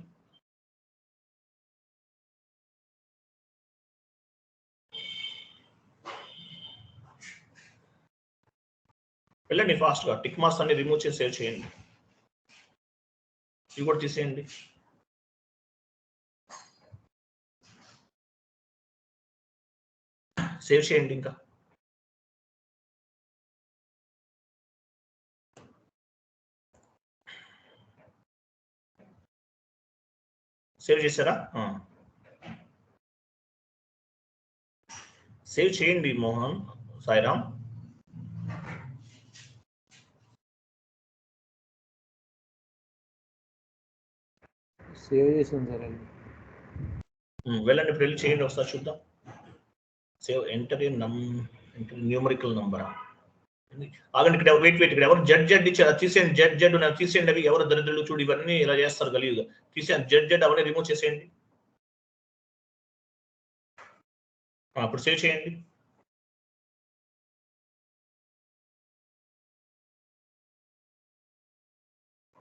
వెళ్ళండి ఫాస్ట్గా, టిక్ మార్క్స్ అన్ని రిమూవ్ చేసి సేవ్ చేయండి. ఇవి కూడా తీసేయండి. సేవ్ చేయండి. ఇంకా సేవ్ చేశారా? సేవ్ చేయండి మోహన్, సాయిరామ్. సేవ్ చేసాను సార్ అది. వెళ్ళండి, ఇప్పుడు వెళ్ళి చేయండి ఒకసారి చూద్దాం. సేవ్ ఎంటర్ న్యూమరికల్ నంబరా? ఆగండి, ఇక్కడ వెయిట్ ఇక్కడ ఎవరు జడ్ ఇచ్చారు? తీసేయండి, జడ్ తీసేయండి. అవి ఎవరు దరిద్రులు చూడు, ఇవన్నీ ఇలా చేస్తారు గలీజ్గా. తీసేయండి జడ్ అవన్నీ రిమూవ్ చేసేయండి. అప్పుడు సేవ్ చేయండి.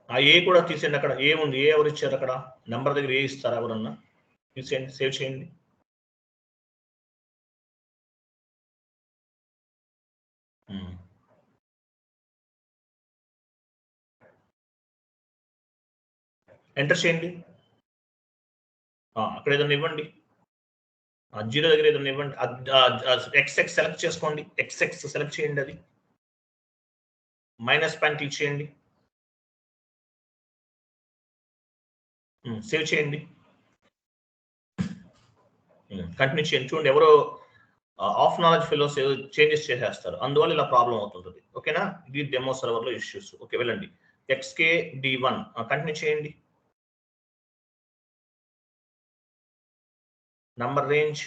ఆ ఏ కూడా తీసేయండి. అక్కడ ఏ ఉంది, ఏ ఎవరు ఇచ్చారు? అక్కడ నెంబర్ దగ్గర ఏ ఇస్తారా ఎవరన్నా? తీసేయండి, సేవ్ చేయండి. ఎంటర్ చేయండి. అక్కడ ఏదన్నా ఇవ్వండి, జీరో దగ్గర ఏదన్నా ఇవ్వండి. ఎక్స్ఎక్స్ సెలెక్ట్ చేసుకోండి, ఎక్స్ఎక్స్ సెలెక్ట్ చేయండి. అది మైనస్ పాయింట్ క్లిక్ చేయండి. సేవ్ చేయండి, కంటిన్యూ చేయండి. చూడండి, ఎవరో ఆఫ్ నాలెడ్జ్ ఫెలోస్ చేంజెస్ చేసేస్తారు, అందువల్ల ఇలా ప్రాబ్లం అవుతుంటుంది. ఓకేనా? ఇది డెమో సర్వర్లో ఇష్యూస్. ఓకే, వెళ్ళండి. XKD1 కంటిన్యూ చేయండి. Number range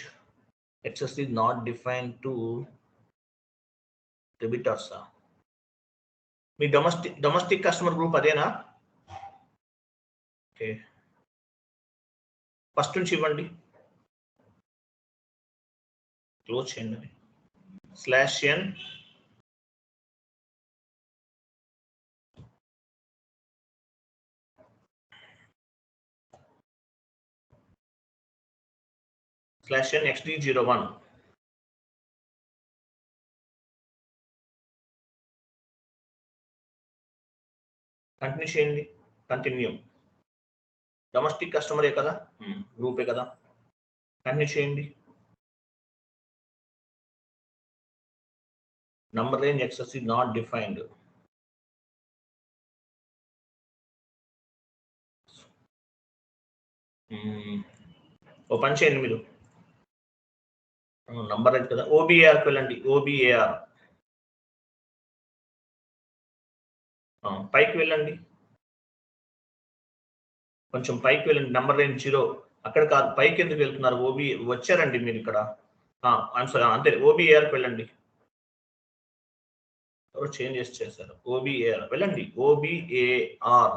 access is not defined to debitors. Me domestic customer group అదేనా? ఓకే, ఫస్ట్ నుంచి ఇవ్వండి, క్లోజ్ చేయండి. /n XD01. కంటిన్యూ చేయండి. కంటిన్యూ. డొమెస్టిక్ కస్టమరే కదా, గ్రూపే కదా. కంటిన్యూ చేయండి. Number range access is not defined. ఓ పని చేయండి మీరు, నంబర్ రేంజ్ కదా, OBARకి వెళ్ళండి. OBAR పైకి వెళ్ళండి, కొంచెం పైకి వెళ్ళండి. నంబర్ రేంజ్ 0 అక్కడ కాదు, పైకి ఎందుకు వెళ్తున్నారు? వచ్చారండి మీరు ఇక్కడ. అంతే, OBARకి వెళ్ళండి. ఎవరు చేంజెస్ చేశారు? OBAR వెళ్ళండి. OBAR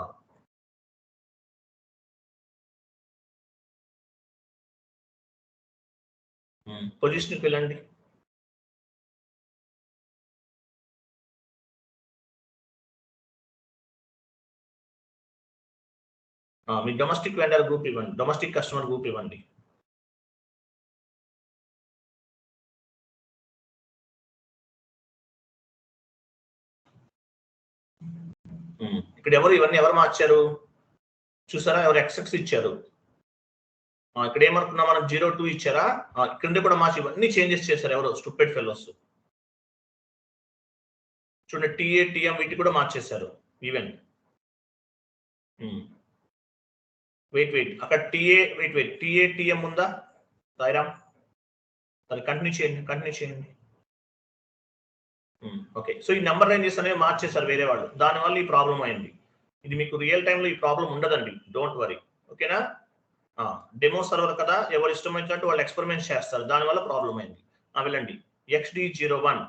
పొజిషన్కి వెళ్ళండి. మీ డొమెస్టిక్ వెండర్ గ్రూప్ ఇవ్వండి, డొమెస్టిక్ కస్టమర్ గ్రూప్ ఇవ్వండి. ఇక్కడ ఇవన్నీ ఎవరు మార్చారు చూసారా? ఎవరు XX ఇచ్చారు? ఇక్కడ ఏమనుకున్నా మనం 02 ఇచ్చారా? ఇక్కడ కూడా మార్చి ఇవన్నీ చేంజెస్ చేశారు ఎవరు? Stupid fellows. చూడండి, TA TM వీటి కూడా మార్చేశారు. ఈవెన్ వెయిట్ అక్కడ TA TM ఉందా సాయిరామ్? అది కంటిన్యూ చేయండి. ఓకే, సో ఈ నెంబర్ రేంజెస్ అనేవి మార్చేశారు వేరే వాళ్ళు, దానివల్ల ఈ ప్రాబ్లం అయింది. ఇది మీకు రియల్ టైంలో ఈ ప్రాబ్లం ఉండదండి, డోంట్ వరీ. ఓకేనా? డెమో సర్వర్ కదా, ఎవరు ఇష్టమైనట్టు వాళ్ళు ఎక్స్పెరిమెంట్ చేస్తారు, దానివల్ల ప్రాబ్లం అయింది. వెళ్ళండి. XD01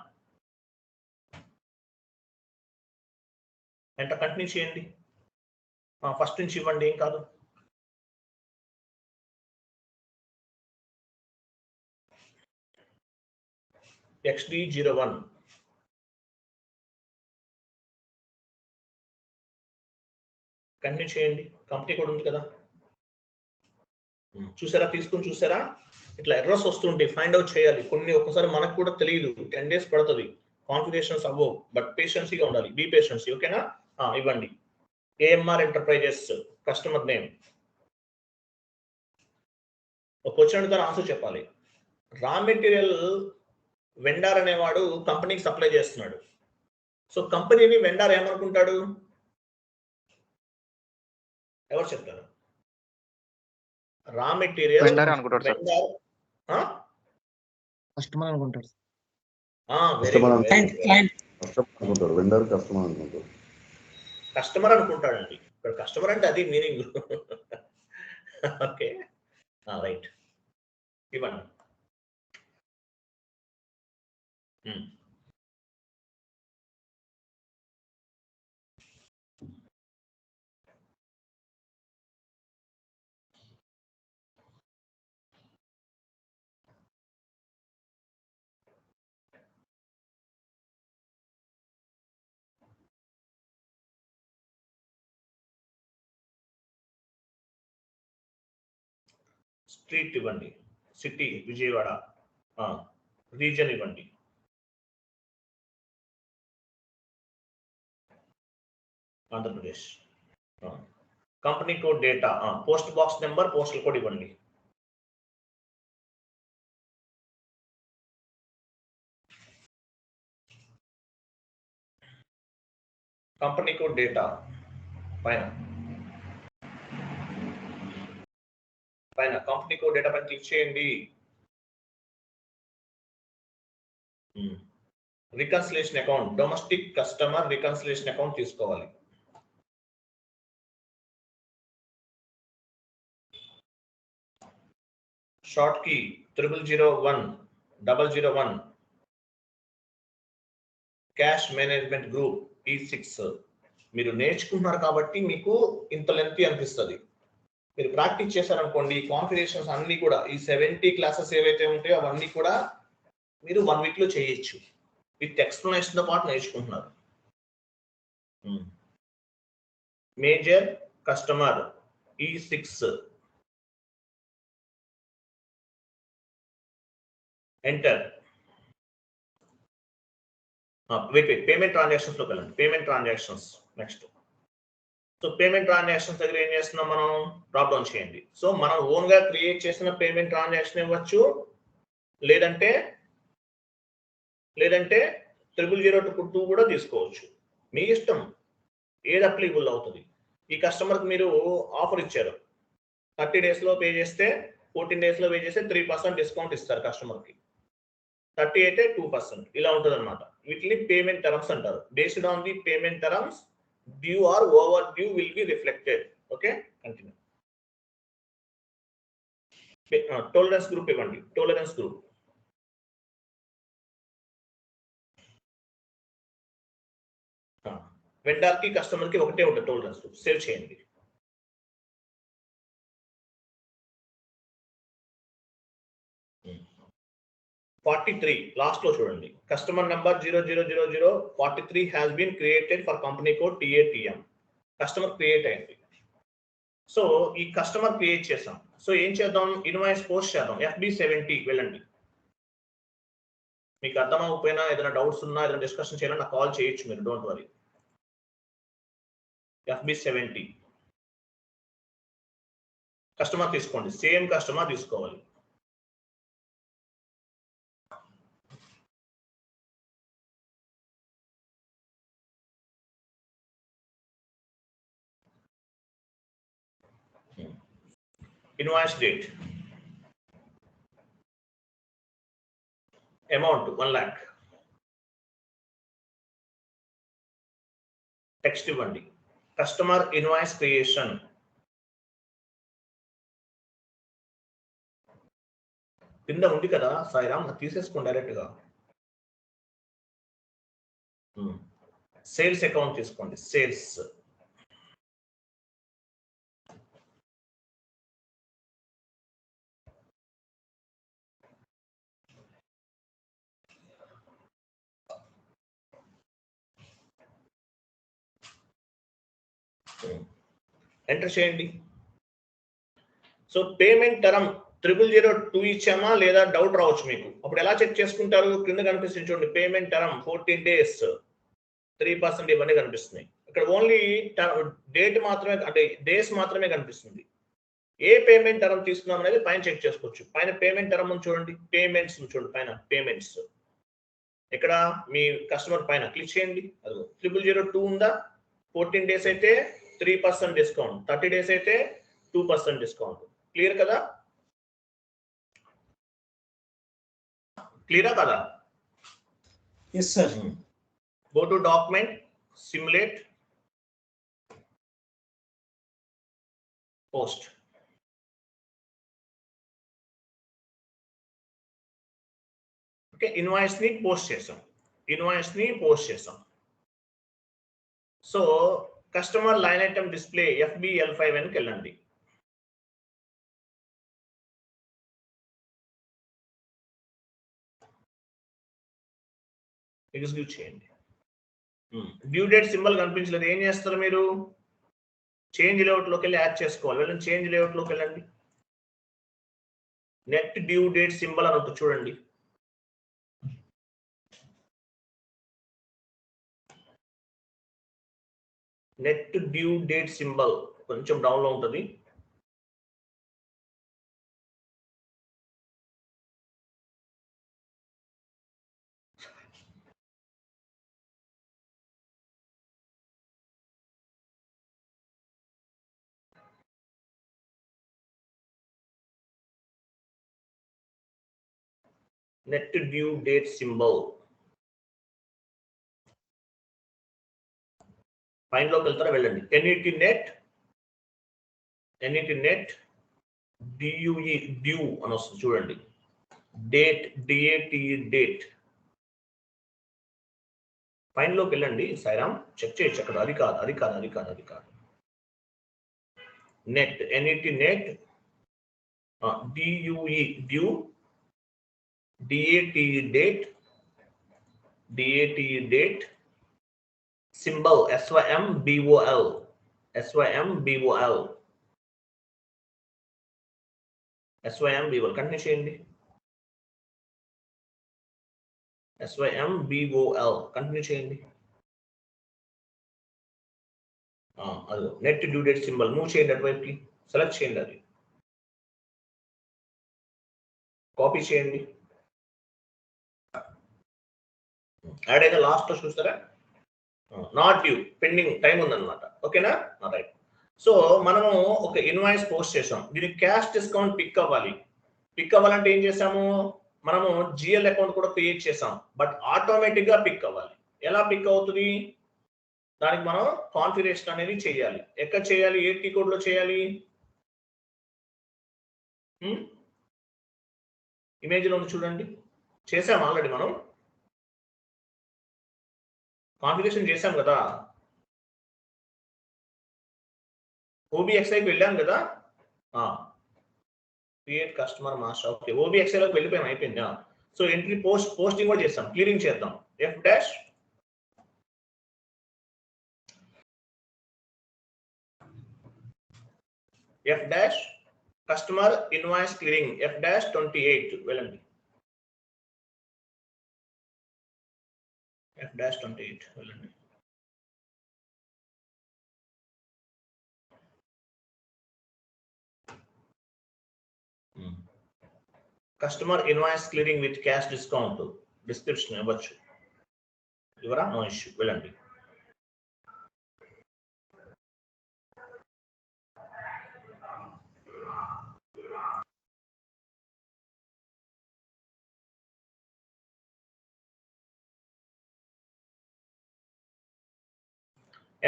కంటిన్యూ చేయండి. ఫస్ట్ నుంచి ఇవ్వండి, ఏం కాదు. XD01 కంటిన్యూ చేయండి. కంపెనీ కూడా ఉంది కదా, చూసారా? తీసుకుని చూసారా? ఇట్లా ఎర్రర్స్ వస్తుంటాయి, ఫైండ్ అవుట్ చేయాలి. కొన్ని ఒక్కసారి మనకు కూడా తెలియదు, 10 days పడుతుంది. కాన్ఫిగరేషన్స్ అవ్వవు, బట్ పేషెన్సీగా ఉండాలి. బీ పేషెన్సీ. ఓకేనా? ఇవ్వండి. AMR enterprises customer name. ఒక క్వశ్చన్ అడుగుతారు, ఆన్సర్ చెప్పాలి. రా మెటీరియల్ వెండార్ అనేవాడు కంపెనీకి సప్లై చేస్తున్నాడు. సో కంపెనీని వెండార్ ఏమనుకుంటాడు? ఎవరు చెప్తారు? రా మెటీరియల్ వెండర్ అనుకుంటాడు సార్. వెండార్ కస్టమర్ అనుకుంటారు. వెండర్ కస్టమర్ అనుకుంటారు. కస్టమర్ అనుకుంటాడండి. ఇక్కడ కస్టమర్ అంటే అది మీనింగ్. ఓకే రైట్, ఇవ్వండి. స్ట్రీట్ ఇవ్వండి, సిటీ విజయవాడ, రీజన్ ఇవ్వండి, Andhra Pradesh, company code data, post box number, postal code ఇవ్వండి. కంపెనీ కోడ్ డేటా పైన కంపెనీ కోడ్ డేటా పైన క్లిక్ చేయండి. Reconciliation account, domestic customer reconciliation account తీసుకోవాలి. Short key 0001 cash management group E6. మీరు నేర్చుకుంటున్నారు కాబట్టి మీకు ఇంత లెంత్ అనిపిస్తుంది. మీరు ప్రాక్టీస్ చేశారనుకోండి, కాన్ఫిగరేషన్స్ అన్ని కూడా ఈ 70 క్లాసెస్ ఏవైతే ఉంటాయో అవన్నీ కూడా మీరు 1 వీక్ లో చేయొచ్చు. విత్ ఎక్స్ప్లెనేషన్ తో పాటు నేర్చుకుంటున్నారు. Major customer E6 enter. Payment transactions లోకి వెళ్ళండి. Payment transactions next. So payment transactions దగ్గర ఏం చేస్తున్నాం మనం? డ్రాప్ డౌన్ చేయండి. సో మనం ఓన్ గా క్రియేట్ చేసిన పేమెంట్ ట్రాన్సాక్షన్ ఇవ్వచ్చు, లేదంటే 0002 కూడా తీసుకోవచ్చు. మీ ఇష్టం, ఏది అప్లికబుల్ అవుతుంది. ఈ కస్టమర్ కి మీరు ఆఫర్ ఇచ్చారు, 30 days లో పే చేస్తే 14 days లో పే చేస్తే 3% డిస్కౌంట్ ఇస్తారు కస్టమర్ కి. 30 అయితే 2%, ఇలా ఉంటుంది అనమాట. వీటిని పేమెంట్ టర్మ్స్ అంటారు. Based on the payment terms due or overdue will be reflected. Okay, continue. Tolerance group ఇవ్వండి. టోలరెన్స్ గ్రూప్ వెండర్ కి కస్టమర్ కి ఒకటే ఉంటుంది టోలరెన్స్ గ్రూప్. సేవ్ చేయండి. లాస్ట్ లో చూడండి, customer number 000043 has been created for company code TATM. Customer create అయింది. సో ఈ కస్టమర్ క్రియేట్ చేసాం. సో ఏం చేద్దాం? ఇన్వాయిస్ పోస్ట్ చేద్దాం. FB70 వెళ్ళండి. మీకు అర్థం అవ్వకపోయినా, ఏదైనా డౌట్స్ ఉన్నా, ఏదైనా డిస్కషన్ చేయాలని నాకు కాల్ చేయొచ్చు మీరు, డోంట్ వరీ. FB70 కస్టమర్ తీసుకోండి. సేమ్ కస్టమర్ తీసుకోవాలి. Invoice date, amount 1 lakh, text ఇవ్వండి. కస్టమర్ ఇన్వాయిస్ క్రియేషన్, కింద ఉంది కదా సాయిరామ్, తీసేసుకోండి డైరెక్ట్ గా. సేల్స్ అకౌంట్ తీసుకోండి. సేల్స్ ఎంటర్ చేయండి. సో పేమెంట్ టర్మ్ 0002 ఇచ్చామా లేదా డౌట్ రావచ్చు మీకు. అప్పుడు ఎలా చెక్ చేసుకుంటారు? కింద కనిపిస్తుంది చూడండి, పేమెంట్ టర్మ్ 14 days 3% ఇవన్నీ కనిపిస్తున్నాయి. ఇక్కడ ఓన్లీ డేట్ మాత్రమే, అంటే డేస్ మాత్రమే కనిపిస్తుంది. ఏ పేమెంట్ టర్మ్ తీసుకున్నాం అనేది పైన చెక్ చేసుకోవచ్చు. పైన పేమెంట్ టర్మ్ చూడండి, పేమెంట్స్ చూడండి, పైన పేమెంట్స్ ఇక్కడ మీ కస్టమర్ పైన క్లిక్ చేయండి. అదిగో 0002 ఉందా? 14 days అయితే 3% డిస్కౌంట్, 30 days అయితే 2% డిస్కౌంట్. క్లియర్ కదా? క్లియరా కదా? Yes sir. Go to document, simulate, post. Okay, invoice ని పోస్ట్ చేసాం. So customer line item display FBL5 అని వెళ్ళండి. ఎగ్జిక్యూట్ చేయండి. డ్యూ డేట్ సింబల్ కనిపించలేదు, ఏం చేస్తారు మీరు? చేంజ్ లేఅవుట్ లోకి వెళ్ళి యాడ్ చేసుకోవాలి. వెళ్ళండి, చేంజ్ లేఅవుట్ లోకి వెళ్ళండి. నెట్ డ్యూ డేట్ సింబల్ అని ఉంటుంది చూడండి. నెట్ డ్యూ డేట్ సింబల్ కొంచెం డౌన్ లో ఉంటుంది. Net due date symbol fine లోకి వెళ్తారా? వెళ్ళండి. NET నెట్ DUE డ్యూ అని వస్తుంది చూడండి. డేట్ DATE డేట్ ఫైన్ లోకి వెళ్ళండి. సాయిరామ్ చెక్ చేయొచ్చు అక్కడ. అది కాదు. Net NET net DUE due DATE date symbol SYMBOL continue చేయండి. SYMBOL కంటిన్యూ చేయండి. అదిగో net due date symbol move చేయండి అటువైపుకి. సెలెక్ట్ చేయండి, అది కాపీ చేయండి. యాడ్ అయితే లాస్ట్ లో చూస్తారా? నాట్ డ్యూ, పెండింగ్, టైం ఉందన్నమాట. ఓకేనా? రైట్. సో మనము ఒక ఇన్వాయిస్ పోస్ట్ చేసాం. దీనికి క్యాష్ డిస్కౌంట్ పిక్ అవ్వాలంటే ఏం చేసాము? మనము GL అకౌంట్ కూడా క్రియేట్ చేసాం. బట్ ఆటోమేటిక్ గా పిక్ అవ్వాలి. ఎలా పిక్ అవుతుంది? దానికి మనం కాన్ఫిగరేషన్ అనేది చేయాలి. ఎక్కడ చేయాలి? ఏ టీ కోడ్ లో చేయాలి? ఇమేజ్ లో చూడండి, చేసాం ఆల్రెడీ. మనం కాన్ఫిగరేషన్ చేసాం కదా, OBXIకి వెళ్ళాం కదా. Create customer master. ఓకే, OBXIలోకి వెళ్ళిపోయాం, అయిపోయిందా? సో ఎంట్రీ పోస్టింగ్ కూడా చేస్తాం. క్లియరింగ్ చేద్దాం. F- customer invoice clearing F-28 వెళ్ళండి. F-28 వెళ్ళండి. Customer invoice clearing with cash discount description ఇవ్వచ్చు. ఇవరా? No issue. వెళ్ళండి.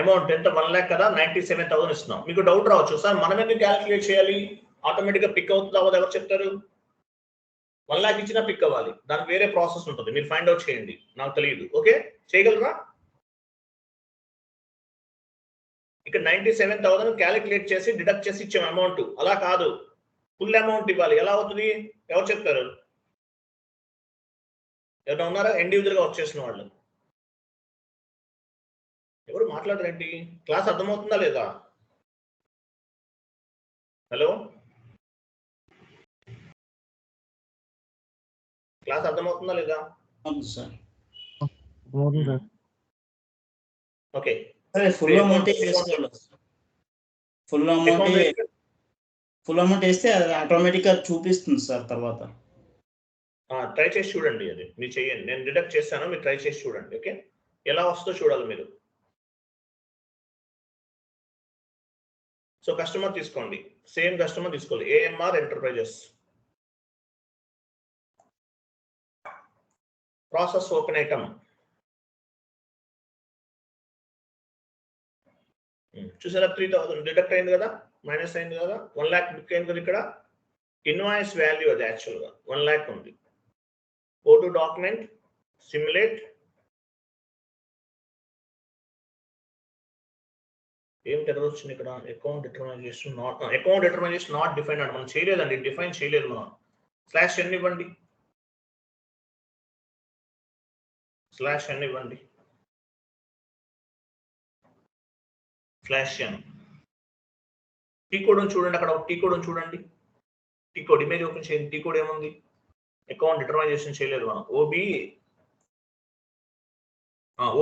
అమౌంట్ ఎంత? 1 lakh కదా, 97,000 ఇస్తున్నాం. మీకు డౌట్ రావచ్చు, సార్ మనం ఎందుకు క్యాలిక్యులేట్ చేయాలి? ఆటోమేటిక్ గా పిక్ అవుతుందా అవ్వదు? ఎవరు చెప్తారు? 1 lakh ఇచ్చినా పిక్ అవ్వాలి. దానికి వేరే ప్రాసెస్ ఉంటుంది, మీరు ఫైండ్ అవుట్ చేయండి. నాకు తెలియదు. ఓకే, చేయగలరా? ఇక్కడ 97,000 క్యాలిక్యులేట్ చేసి డిడక్ట్ చేసి ఇచ్చాం అమౌంట్. అలా కాదు, ఫుల్ అమౌంట్ ఇవ్వాలి. ఎలా అవుతుంది? ఎవరు చెప్తారు? ఎవరైనా ఉన్నారా ఇండివిజువల్ గా వచ్చేసిన వాళ్ళు? ఎవరు మాట్లాడరేంటి? క్లాస్ అర్థమవుతుందా లేదా? హలో, క్లాస్ అర్థమవుతుందా లేదా? ఓకే, ఫుల్ అమౌంట్ వేస్తే అది ఆటోమేటిక్ గా చూపిస్తుంది సార్ తర్వాత. ట్రై చేసి చూడండి, అది మీరు చేయండి. నేను డిడక్ట్ చేస్తాను, మీరు ట్రై చేసి చూడండి. ఓకే, ఎలా వస్తుందో చూడాలి మీరు. సో కస్టమర్ తీసుకోండి, సేమ్ కస్టమర్ తీసుకోవాలి, AMR enterprises. Process open item చూసారా, 3000 డిడక్ట్ అయింది కదా, మైనస్ అయింది కదా, 1 lakh బుక్ అయింది కదా. ఇక్కడ ఇన్వాయిస్ వాల్యూ అది యాక్చువల్గా 1 lakh ఉంది. Go to document, simulate. ఏం ఎర్రర్ వచ్చింది ఇక్కడ? అకౌంట్ డిటర్మైజేషన్ నాట్ డిఫైన్ అంటే మనం చేయలేదండి, డిఫైన్ చేయలేదు మనం. స్లాష్ n ఇవ్వండి, స్లాష్ n ఇవ్వండి, స్లాష్ n. టీ కోడ్ చూడండి, అక్కడ టీ కోడ్ చూడండి. టీ కోడ్ ఇమేజ్ ఓపెన్ చేయండి. టీ కోడ్ ఏముంది? అకౌంట్ డిటర్మైజేషన్ చేయలేదు మనం.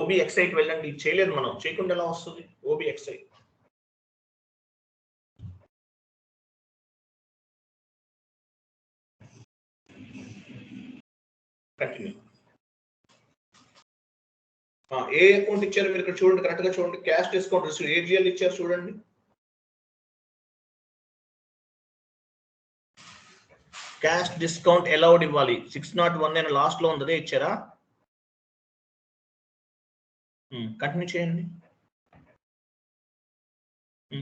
ఓబిఎక్స్ఐకి వెళ్ళండి, చేయలేదు మనం. చేయకుండా ఎలా వస్తుంది ఓబిఎక్స్ఐ? కంటిన్యూ. ఏ అకౌంట్ ఇచ్చారు మీరు ఇక్కడ చూడండి, కరెక్ట్ గా చూడండి. క్యాష్ డిస్కౌంట్ రిసీవ్ ఏజిఎల్ ఇచ్చారు చూడండి. క్యాష్ డిస్కౌంట్ అలౌడ్ ఇవ్వాలి. 601 అని లాస్ట్ లో ఉంది, అదే ఇచ్చారా? కంటిన్యూ చేయండి.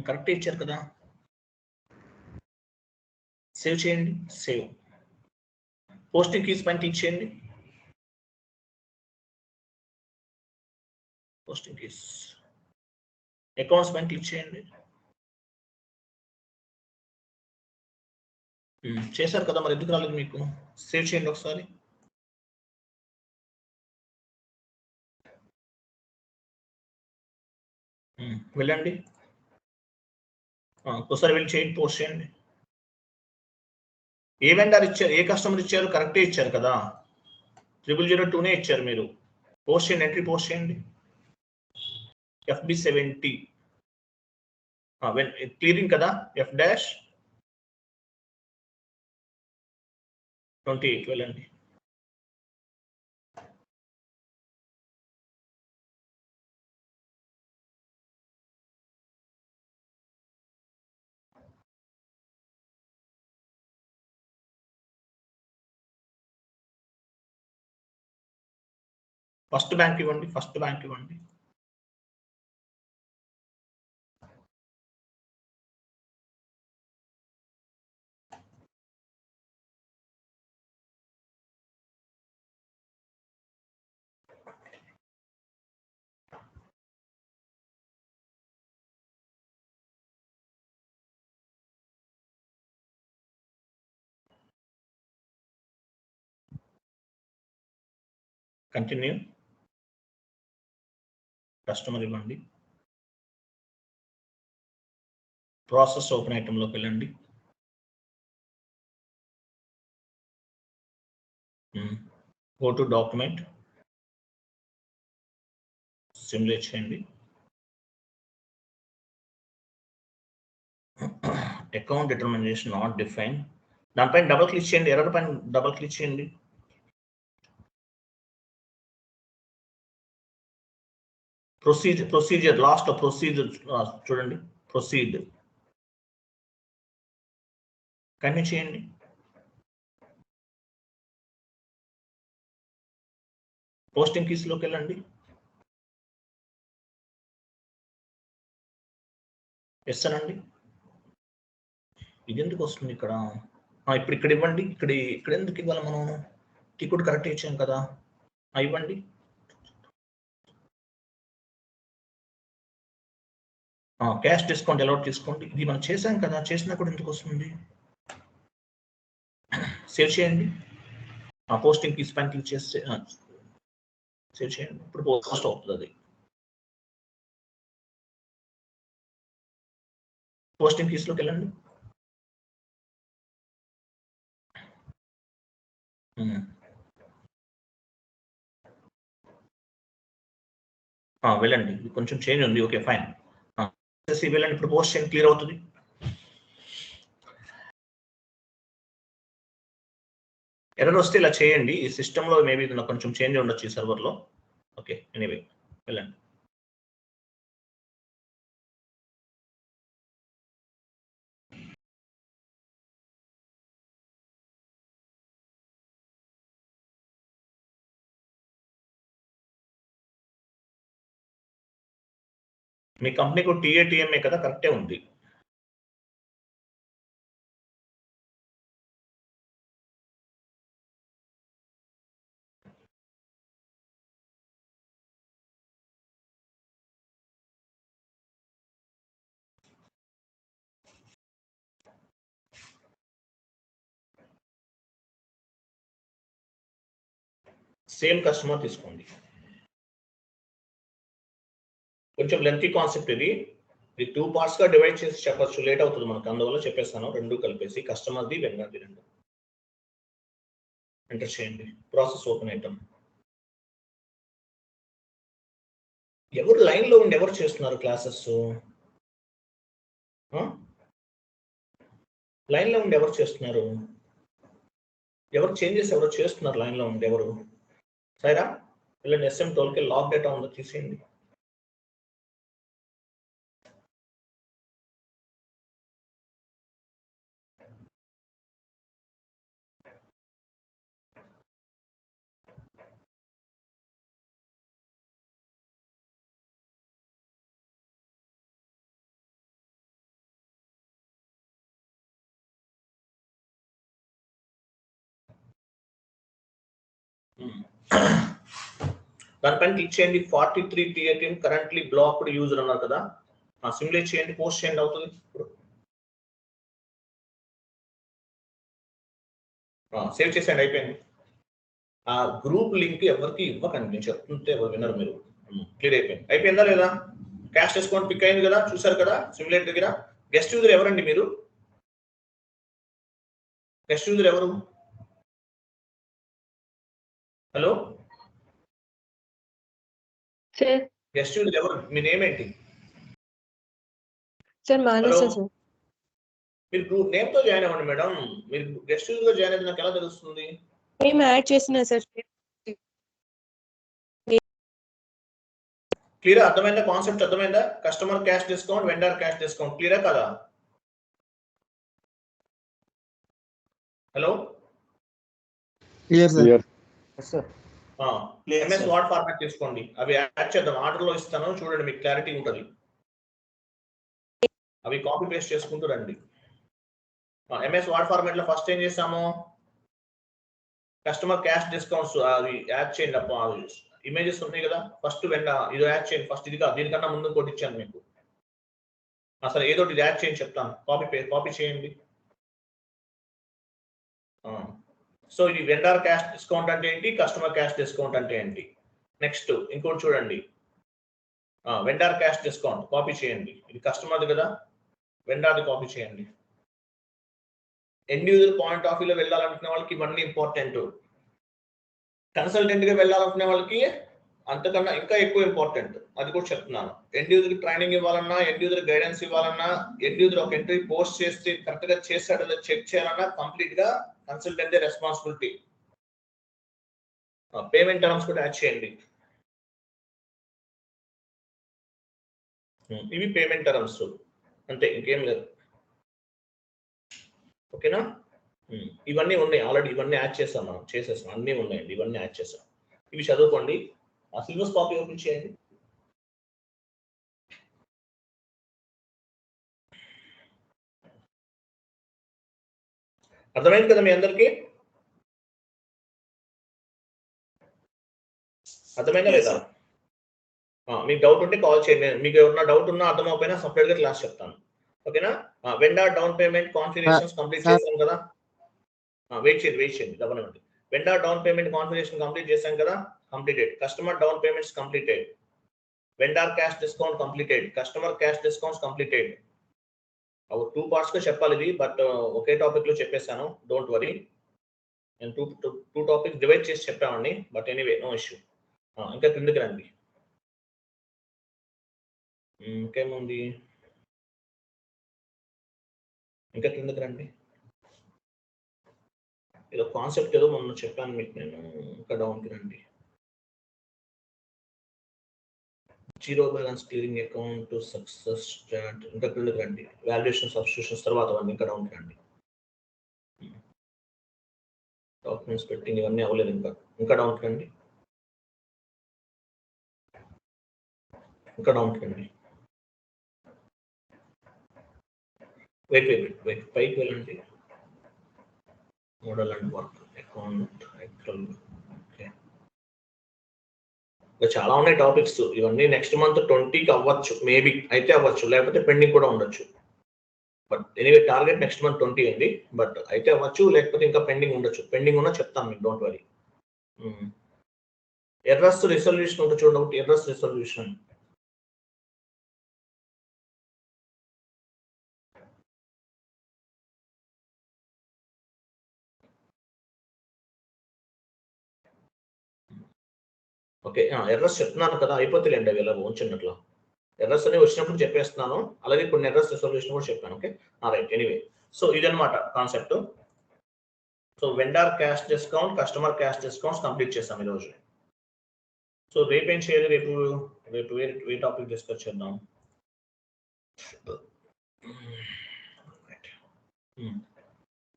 కరెక్ట్ ఇచ్చారు కదా, సేవ్ చేయండి. సేవ్. పోస్టింగ్ కీస్ పైన క్లిక్ చేయండి. పోస్టింగ్ కీస్, అకౌంట్స్ పైన క్లిక్ చేయండి. చేశారు కదా, మరి ఎందుకు రాలేదు మీకు? సేవ్ చేయండి ఒకసారి. వెళ్ళండి, ఒకసారి వెళ్ళి చేయండి, పోస్ట్ చేయండి. ఏ వెండర్ ఇచ్చారు, ఏ కస్టమర్ ఇచ్చారు? కరెక్టే ఇచ్చారు కదా, 0002నే ఇచ్చారు మీరు. పోస్ట్ చేయండి, ఎంట్రీ పోస్ట్ చేయండి. FB70 క్లియరింగ్ కదా, F-28 వెళ్ళండి. ఫస్ట్ బ్యాంక్ ఇవ్వండి, ఫస్ట్ బ్యాంక్ ఇవ్వండి. కంటిన్యూ. కస్టమర్ ఇవ్వండి. ప్రాసెస్ ఓపెన్ ఐటెంలోకి వెళ్ళండి. గో టు డాక్యుమెంట్, సిమ్యులేట్ చేయండి. అకౌంట్ డిటర్మినేషన్ నాట్ డిఫైన్, దానిపైన డబుల్ క్లిక్ చేయండి. ఎర్రర్ పైన డబుల్ క్లిక్ చేయండి. ప్రొసీజర్ లాస్ట్ లో ప్రొసీజర్ చూడండి, ప్రొసీడ్. కంటిన్యూ చేయండి. పోస్టింగ్ కీస్ లోకి వెళ్ళండి. ఎస్ అనండి. ఇది ఎందుకు వస్తుంది ఇక్కడ? ఇప్పుడు ఇక్కడ ఇవ్వండి. ఇక్కడ ఎందుకు ఇవ్వాలి మనం? టికెట్ కరెక్ట్ ఇచ్చాం కదా, ఇవ్వండి. క్యాష్ డిస్కౌంట్ అలౌట్ తీసుకోండి. ఇది మనం చేసాం కదా, చేసినా కూడా ఎందుకు వస్తుంది? సేవ్ చేయండి. పోస్టింగ్ కీస్ పైన క్లిక్ చేస్తే సేవ్ చేయండి. ఇప్పుడు పోస్ట్ అవుతుంది. అది పోస్టింగ్ కీస్ లోకి వెళ్ళండి. వెళ్ళండి, కొంచెం చేంజ్ ఉంది. ఓకే ఫైన్, వెళ్ళండి. ఇప్పుడు పోస్ట్ చేయండి, క్లియర్ అవుతుంది. ఎర్రర్ వస్తే ఇలా చేయండి. ఈ సిస్టంలో మేబీ కొంచెం చేంజ్ ఉండొచ్చు ఈ సర్వర్లో. ఓకే, ఎనీవే వెళ్ళండి. మీ కంపెనీకి టీఏటీఎంఏ కదా, కరెక్టే ఉంది. సేమ్ కస్టమర్ తీసుకోండి. కొంచెం లెంతీ కాన్సెప్ట్ ఇది 2 parts గా డివైడ్ చేసి చెప్పచ్చు, లేట్ అవుతుంది మనకు, అందువల్ల చెప్పేస్తాను. రెండు కలిపేసి కస్టమర్ది వెండర్ది రెండు ఎంటర్ చేయండి. ప్రాసెస్ ఓపెన్ అవుతాం. ఎవరు లైన్ లో ఉండి ఎవరు చేస్తున్నారు క్లాసెస్? లైన్ లో ఉండి ఎవరు చేస్తున్నారు? ఎవరు చేంజెస్ ఎవరు చేస్తున్నారు లైన్ లో ఉండి ఎవరు? సరేరా వీళ్ళని ఎస్ఎం టోల్కి లాక్ డేటా ఉందో తీసేయండి. దానిపైన క్లిక్ చేయండి. 43 TA కరెంట్లీ బ్లాక్డ్ యూజర్ అన్నారు కదా, సిమ్యులేట్ చేయండి, పోస్ట్ చేయండి, అవుతుంది. సేవ్ చేసేయండి, అయిపోయింది. ఆ గ్రూప్ లింక్ ఎవరికి ఇవ్వకండి, నేను చెప్తుంటే ఎవరు విన్నారు మీరు. క్లియర్ అయిపోయింది. అయిపోయిందా లేదా? క్యాష్ డిస్కౌంట్ పిక్ అయింది కదా, చూసారు కదా సిమ్యులేట్ దగ్గర. గెస్ట్ యూజర్ ఎవరండి మీరు? గెస్ట్ యూజర్ ఎవరు? హలో, గెస్ట్ యూజర్ ఎవరు? మీ నేమ్ ఏంటి? Sir Manasa sir. మీరు గ్రూప్ నేమ్ తో జాయిన్ అవ్వండి మేడం. మీరు గెస్ట్ యూజర్ గా జాయిన్ అయితే నాకు ఎలా తెలుస్తుంది? మేము యాడ్ చేసిన సార్. క్లియర్ అర్థమైందా? కాన్సెప్ట్ అర్థమైందా? Customer cash discount, vendor cash discount క్లియరా కదా? Hello, clear sir. Sir MS Word format తీసుకోండి, అవి యాడ్ చేద్దాం. ఆర్డర్ లో ఇస్తాను చూడండి, మీకు క్లారిటీ ఉంటుంది. అవి కాపీ పేస్ట్ చేసుకుంటూ రండి. ఎంఎస్ వర్డ్ ఫార్మాట్ లో ఫస్ట్ ఏం చేసాము, కస్టమర్ క్యాష్ డిస్కౌంట్స్ అవి యాడ్ చేయండి. అవి ఇమేజెస్ ఉన్నాయి కదా, ఫస్ట్ ఇది యాడ్ చేయండి. ఫస్ట్ ఇది కాదు, దీనికన్నా ముందు కొట్టించాను మీకు. అసలు ఏదో ఇది యాడ్ చేయండి చెప్తాను. కాపీ చేయండి. సో ఇది వెండర్ క్యాష్ డిస్కౌంట్ అంటే ఏంటి, కస్టమర్ క్యాష్ డిస్కౌంట్ అంటే ఏంటి. నెక్స్ట్ ఇంకోటి చూడండి, వెండర్ క్యాష్ డిస్కౌంట్ కాపీ చేయండి. ఇది కస్టమర్ది కదా, వెండర్ది కాపీ చేయండి. ఎండ్ యూజర్ పాయింట్ ఆఫ్ వ్యూలో వెళ్ళాలనుకునే వాళ్ళకి ఇవన్నీ ఇంపార్టెంట్. కన్సల్టెంట్ గా వెళ్ళాలనుకునే వాళ్ళకి అంతకన్నా ఇంకా ఎక్కువ ఇంపార్టెంట్, అది కూడా చెప్తున్నాను. ఎండ్ యూజర్ ట్రైనింగ్ ఇవ్వాలన్నా, ఎండ్ యూజర్ గైడెన్స్ ఇవ్వాలన్నా, ఎండ్ యూజర్ ఒక ఎంట్రీ పోస్ట్ చేస్తే కరెక్ట్ గా చేస్తాడో లేదో చెక్ చేయాలన్నా కంప్లీట్ గా కన్సల్టెంట్ రెస్పాన్సిబిలిటీ. పేమెంట్ టర్మ్స్ కూడా యాడ్ చేయండి. ఇవి పేమెంట్ టర్మ్స్ అంతే, ఇంకేం లేదు. ఓకేనా? ఇవన్నీ ఉన్నాయి ఆల్రెడీ, ఇవన్నీ యాడ్ చేస్తాం మనం, చేసేసాం, అన్నీ ఉన్నాయండి, ఇవన్నీ యాడ్ చేసాం. ఇవి చదువుకోండి. ఆ సిలబస్ కాపీ ఓపెన్ చేయండి. అర్థమైంది కదా మీ అందరికీ? అర్థమైందా లేదా? మీకు డౌట్ ఉంటే కాల్ చేయండి. మీకు ఎవరైనా డౌట్ ఉన్నా అర్థం అవ్వకపోయినా సపరేట్ గా క్లాస్ చెప్తాను. ఓకేనా? Vendor down payment configurations complete చేశాం కదా. వెయిట్ చేయండి గమనించండి. Vendor down payment configuration complete చేశాం కదా, completed. Customer down payments completed. Vendor cash discount completed. Customer cash discounts completed. 2 parts గా చెప్పాలి ఇది, బట్ ఒకే టాపిక్ లో చెప్పేశాను, డోంట్ వరీ. నేను టూ టాపిక్స్ డివైడ్ చేసి చెప్పామండి, బట్ ఎనీవే నో ఇష్యూ. ఇంకా కిందకి రండి. ఇంకేముంది, ఇంకా కిందకి రండి. ఏదో కాన్సెప్ట్ ఏదో మొన్న చెప్పాను మీకు నేను. ఇంకా డౌన్కి రండి. Zero balance clearing account success start ఇంకా క్రిందకి రండి. వాల్యుయేషన్ సబ్స్టిట్యూషన్స్ తర్వాత అవన్నీ ఇంకా డౌన్కి రండి. డాక్యుమెంట్స్ పెట్టింగ్ ఇవన్నీ అవ్వలేదు ఇంకా డౌన్కి రండి. ఇంకా డౌన్కి రండి. వెయిట్ పైకి వెళ్ళండి. Model and work account actual. Okay, ఇంకా చాలా ఉన్నాయి టాపిక్స్. ఇవన్నీ నెక్స్ట్ మంత్ 20కి అవ్వచ్చు, మేబీ అయితే అవ్వచ్చు, లేకపోతే పెండింగ్ కూడా ఉండొచ్చు. But anyway target next month 20 అండి. బట్ అయితే అవ్వచ్చు, లేకపోతే ఇంకా పెండింగ్ ఉండొచ్చు. పెండింగ్ ఉన్నా చెప్తాను మీకు, డోంట్ వరీ. ఎర్రర్స్ రిజల్యూషన్ ఉంటుంది చూడండి, ఒకటి ఎర్రర్స్ రిజల్యూషన్. ఓకే, ఎర్రర్స్ చెప్తున్నాను కదా, అయిపోతలేండి అవి ఇలా ఉంచినట్లు. ఎర్రర్స్ అనేవి వచ్చినప్పుడు చెప్పేస్తున్నాను, అలాగే కొన్ని ఎర్రర్స్ రిజల్యూషన్ కూడా చెప్పాను. Okay, right. ఎనీవే, సో ఇదన్నమాట concept. So vendor cash discount, customer cash discounts complete చేస్తాం ఈరోజు. సో రేపు ఏం చేయాలి? రేపు ఏ టాపిక్ డిస్కస్ చేద్దాం?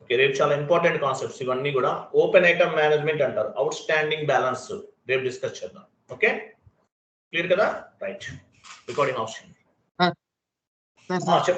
ఓకే, రేపు చాలా ఇంపార్టెంట్ కాన్సెప్ట్స్ ఇవన్నీ కూడా. ఓపెన్ ఐటమ్ మేనేజ్మెంట్ అంటారు, అవుట్ స్టాండింగ్ బ్యాలెన్స్ రేపు డిస్కస్ చేద్దాం. ఓకే, క్లియర్ కదా? Right, recording option. సార్ చెప్పండి.